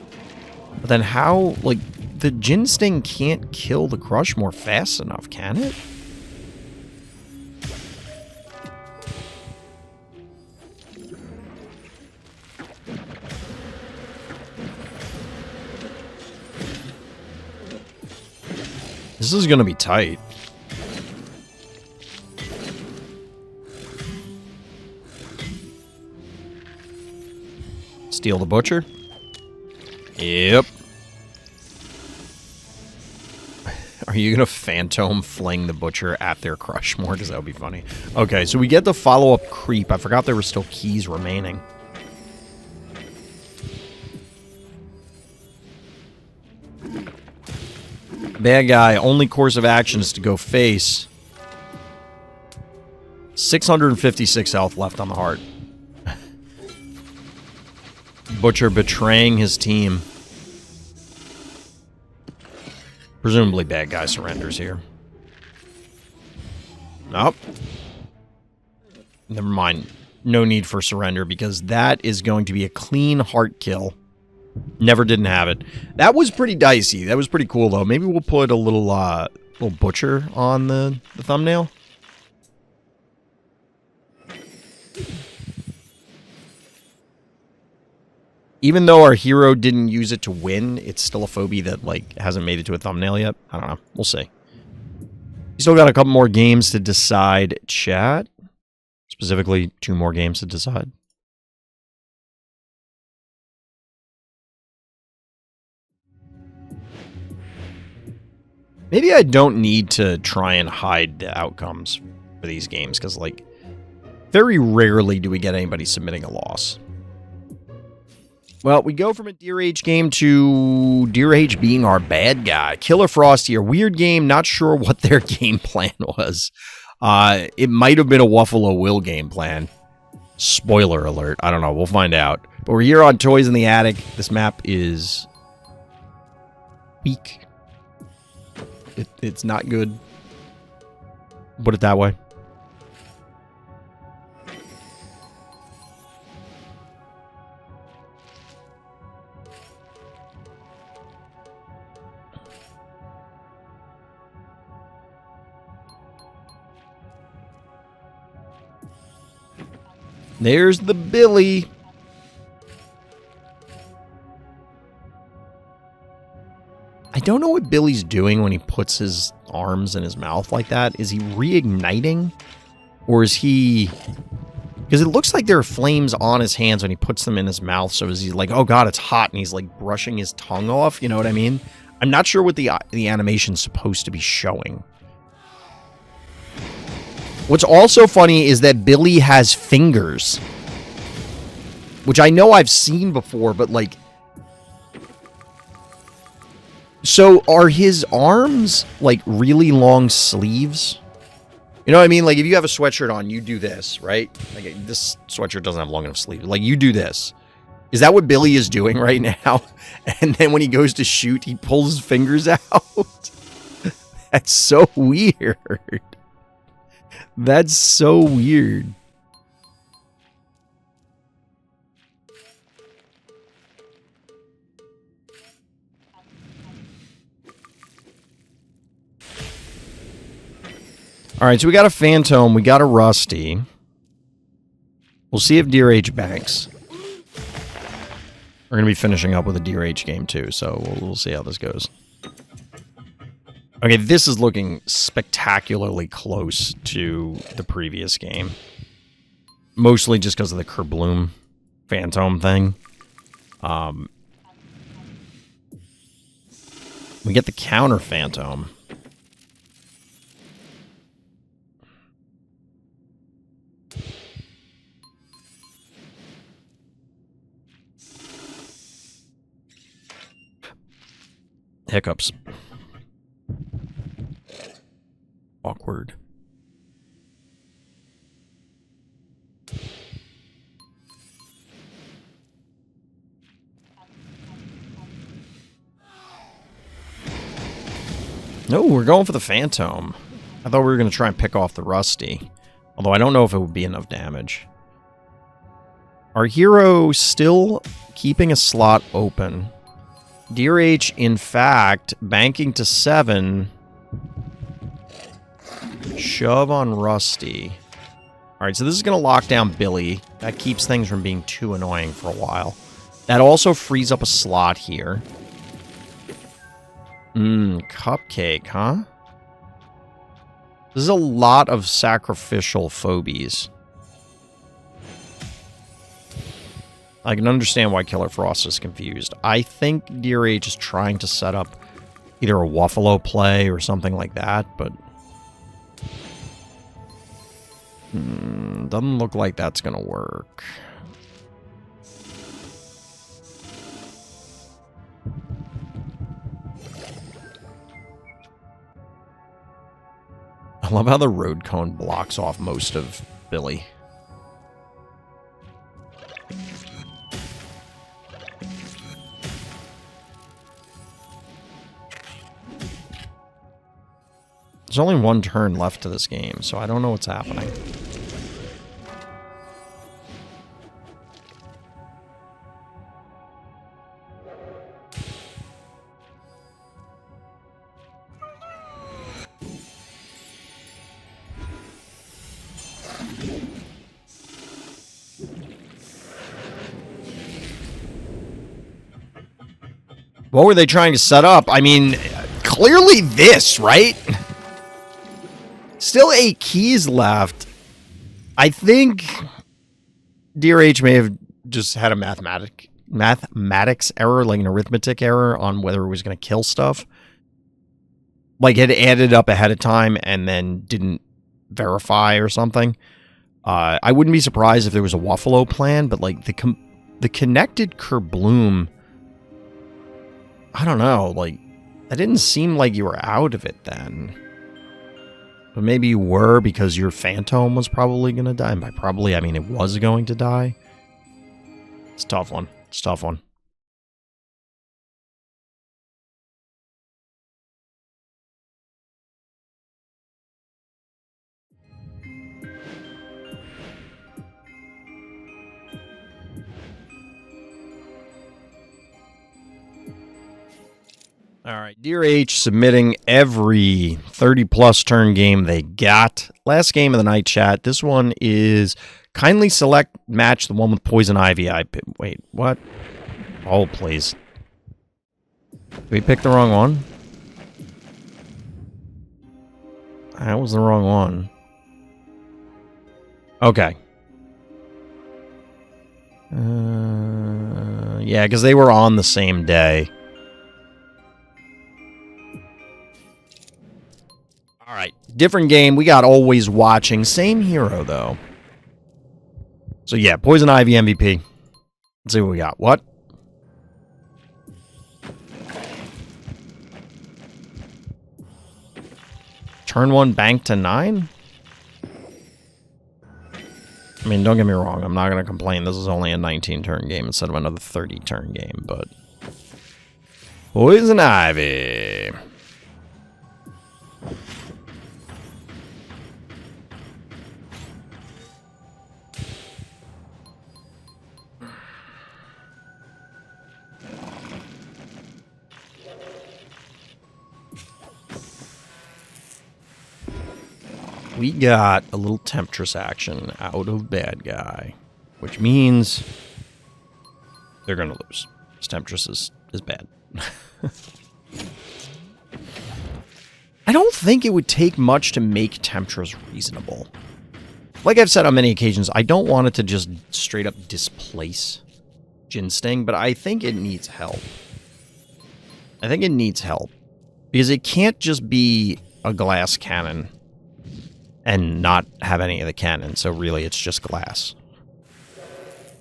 But then how, like, the Gin Sting can't kill the Crushmore fast enough, can it? This is going to be tight. Steal the Butcher? Yep. Are you going to Phantom fling the Butcher at their Crushmore? Because that would be funny. Okay, so we get the follow-up creep. I forgot there were still keys remaining. Bad guy, only course of action is to go face. 656 health left on the heart. Butcher betraying his team. Presumably bad guy surrenders here. Nope. Never mind. No need for surrender because that is going to be a clean heart kill. Never didn't have it. That was pretty dicey. That was pretty cool, though. Maybe we'll put a little Butcher on the thumbnail. Even though our hero didn't use it to win, it's still a phobie that, like, hasn't made it to a thumbnail yet. I don't know. We'll see. We still got a couple more games to decide, chat. Specifically, 2 more games to decide. Maybe I don't need to try and hide the outcomes for these games, because, like, very rarely do we get anybody submitting a loss. Well, we go from a dearh game to dearh being our bad guy. Killerfrost here. Weird game. Not sure what their game plan was. It might have been a Wuffalo Will game plan. Spoiler alert. I don't know. We'll find out. But we're here on Toys in the Attic. This map is weak. It's not good. Put it that way. There's the Billy. I don't know what Billy's doing when he puts his arms in his mouth like that. Is he reigniting? Or is he... Because it looks like there are flames on his hands when he puts them in his mouth. So is he like, oh god, it's hot, and he's like brushing his tongue off? You know what I mean? I'm not sure what the animation's supposed to be showing. What's also funny is that Billy has fingers. Which I know I've seen before, but like... So, are his arms, like, really long sleeves? You know what I mean? Like, if you have a sweatshirt on, you do this, right? Like, this sweatshirt doesn't have long enough sleeves. Like, you do this. Is that what Billy is doing right now? And then when he goes to shoot, he pulls his fingers out? That's so weird. That's so weird. Alright, so we got a Phantom, we got a Rusty. We'll see if dearh banks. We're going to be finishing up with a dearh game too, so we'll see how this goes. Okay, this is looking spectacularly close to the previous game. Mostly just because of the Kerbloom Phantom thing. We get the counter Phantom. Hiccups. Awkward. No, we're going for the Phantom. I thought we were going to try and pick off the Rusty. Although I don't know if it would be enough damage. Our hero still keeping a slot open. dearh, in fact, banking to 7. Shove on Rusty. Alright, so this is going to lock down Billy. That keeps things from being too annoying for a while. That also frees up a slot here. Cupcake, huh? This is a lot of sacrificial phobies. I can understand why Killerfrost is confused. I think dearh is trying to set up either a Wuffalo play or something like that, but... doesn't look like that's gonna work. I love how the road cone blocks off most of Billy. There's only one turn left to this game, so I don't know what's happening. What were they trying to set up? I mean, clearly this, right? Still 8 keys left. I think dearh may have just had a mathematics error, like an arithmetic error on whether it was going to kill stuff. Like it added up ahead of time and then didn't verify or something. I wouldn't be surprised if there was a Waffalo plan, but like the connected Kerbloom, I don't know, like that didn't seem like you were out of it then. But maybe you were because your Phantom was probably going to die. And by probably, I mean it was going to die. It's a tough one. It's a tough one. All right, dearh submitting every 30-plus turn game they got. Last game of the night, chat. This one is kindly select match the one with Poison Ivy. Wait, what? Oh, please. Did we pick the wrong one? That was the wrong one. Okay. Yeah, because they were on the same day. All right, different game. We got Always Watching. Same hero, though. So, yeah, Poison Ivy MVP. Let's see what we got. What? Turn 1 bank to 9? I mean, don't get me wrong. I'm not going to complain. This is only a 19-turn game instead of another 30-turn game, but... Poison Ivy. We got a little Temptress action out of bad guy, which means they're going to lose. This Temptress is bad. I don't think it would take much to make Temptress reasonable. Like I've said on many occasions, I don't want it to just straight up displace Ginsting, but I think it needs help. I think it needs help. Because it can't just be a glass cannon and not have any of the cannon, so really it's just glass.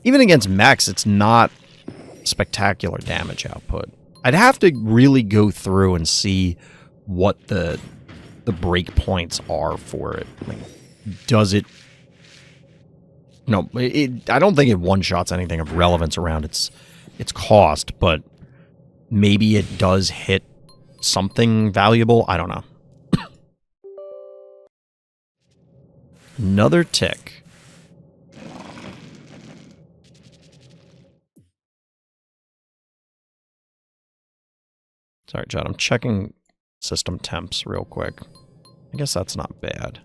Even against mechs, it's not spectacular damage output. I'd have to really go through and see what the break points are for it. Like, does it... No, I don't think it one-shots anything of relevance around its cost, but maybe it does hit something valuable. I don't know. Another tick. Sorry, John. I'm checking system temps real quick. I guess that's not bad.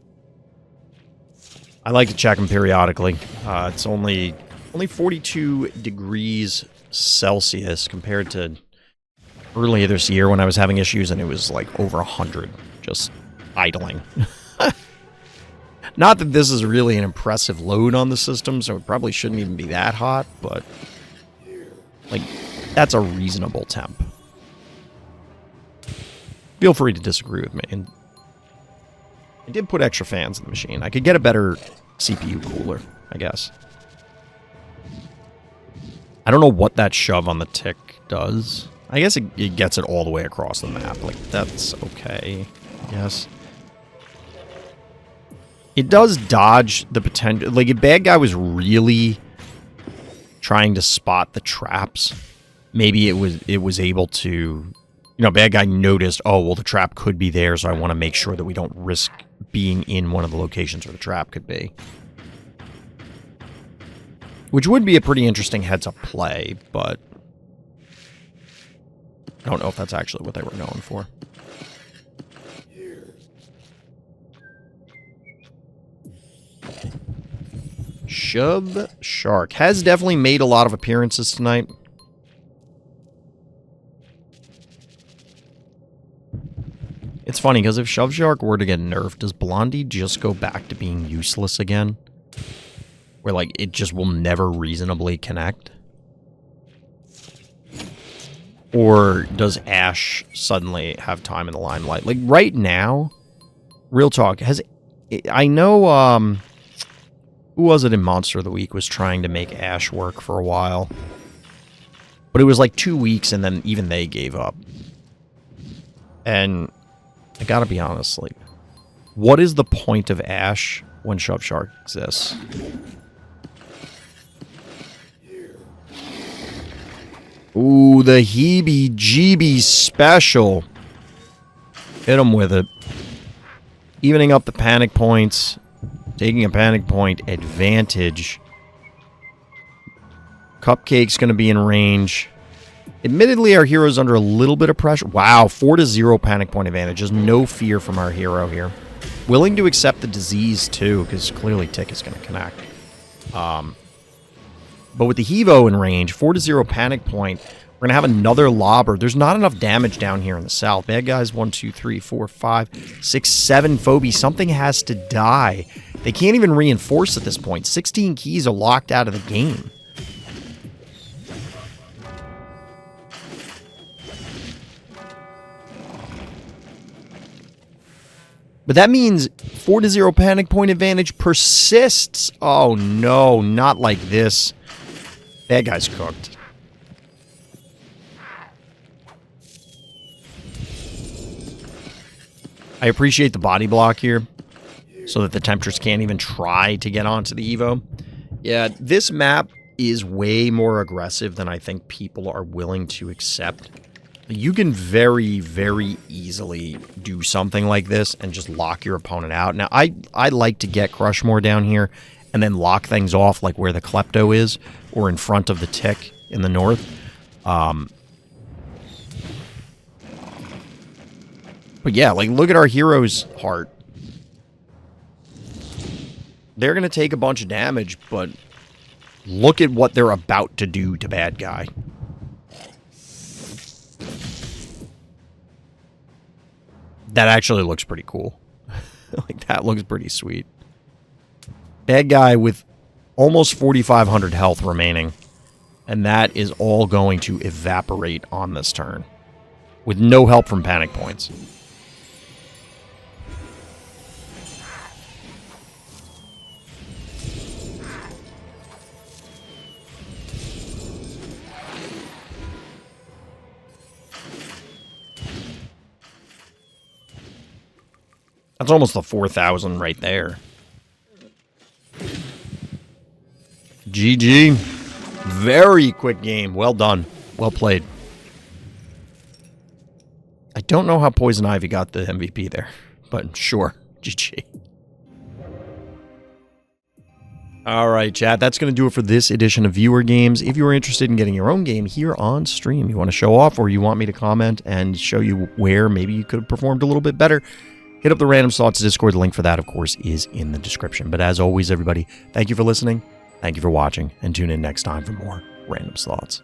I like to check them periodically. It's only 42 degrees Celsius compared to earlier this year when I was having issues and it was like over 100, just idling. Not that this is really an impressive load on the system, so it probably shouldn't even be that hot, but like that's a reasonable temp. Feel free to disagree with me. And I did put extra fans in the machine. I could get a better CPU cooler, I guess. I don't know what that shove on the tick does. I guess it gets it all the way across the map. Like, that's okay, I guess. It does dodge the potential... Like, if bad guy was really trying to spot the traps, maybe it was able to... You know, bad guy noticed, oh, well, the trap could be there, so I want to make sure that we don't risk being in one of the locations where the trap could be. Which would be a pretty interesting heads-up play, but... I don't know if that's actually what they were going for. Shub Shark has definitely made a lot of appearances tonight. It's funny, because if Shove Shark were to get nerfed, does Blondie just go back to being useless again? Where, like, it just will never reasonably connect? Or does Ash suddenly have time in the limelight? Like, right now, real talk, I know, who was it in Monster of the Week was trying to make Ash work for a while. But it was like 2 weeks, and then even they gave up. And I gotta be honest, like, what is the point of Ash when Shove Shark exists? Ooh, the heebie-jeebie special. Hit him with it. Evening up the panic points. Taking a panic point advantage. Cupcake's going to be in range. Admittedly, our hero's under a little bit of pressure. Wow, 4-0 panic point advantage. There's no fear from our hero here. Willing to accept the disease, too, because clearly Tick is going to connect. But with the Hevo in range, 4-0 panic point, we're going to have another lobber. There's not enough damage down here in the south. Bad guys, 1, 2, 3, 4, 5, 6, 7 Phobies. Something has to die. They can't even reinforce at this point. 16 keys are locked out of the game. But that means 4-0 panic point advantage persists. Oh no, not like this. That guy's cooked. I appreciate the body block here, so that the Temptress can't even try to get onto the Evo. Yeah, this map is way more aggressive than I think people are willing to accept. You can very, very easily do something like this and just lock your opponent out. Now, I like to get Crushmore down here and then lock things off like where the Klepto is or in front of the Tick in the north. But yeah, like, look at our hero's heart. They're going to take a bunch of damage, but look at what they're about to do to bad guy. That actually looks pretty cool. Like, that looks pretty sweet. Bad guy with almost 4,500 health remaining. And that is all going to evaporate on this turn. With no help from panic points. That's almost the 4,000 right there. GG. Very quick game. Well done. Well played. I don't know how Poison Ivy got the MVP there, but sure. GG. All right, chat. That's going to do it for this edition of Viewer Games. If you are interested in getting your own game here on stream, you want to show off or you want me to comment and show you where maybe you could have performed a little bit better, hit up the Random Thoughts Discord. The link for that, of course, is in the description. But as always, everybody, thank you for listening, thank you for watching, and tune in next time for more Random Thoughts.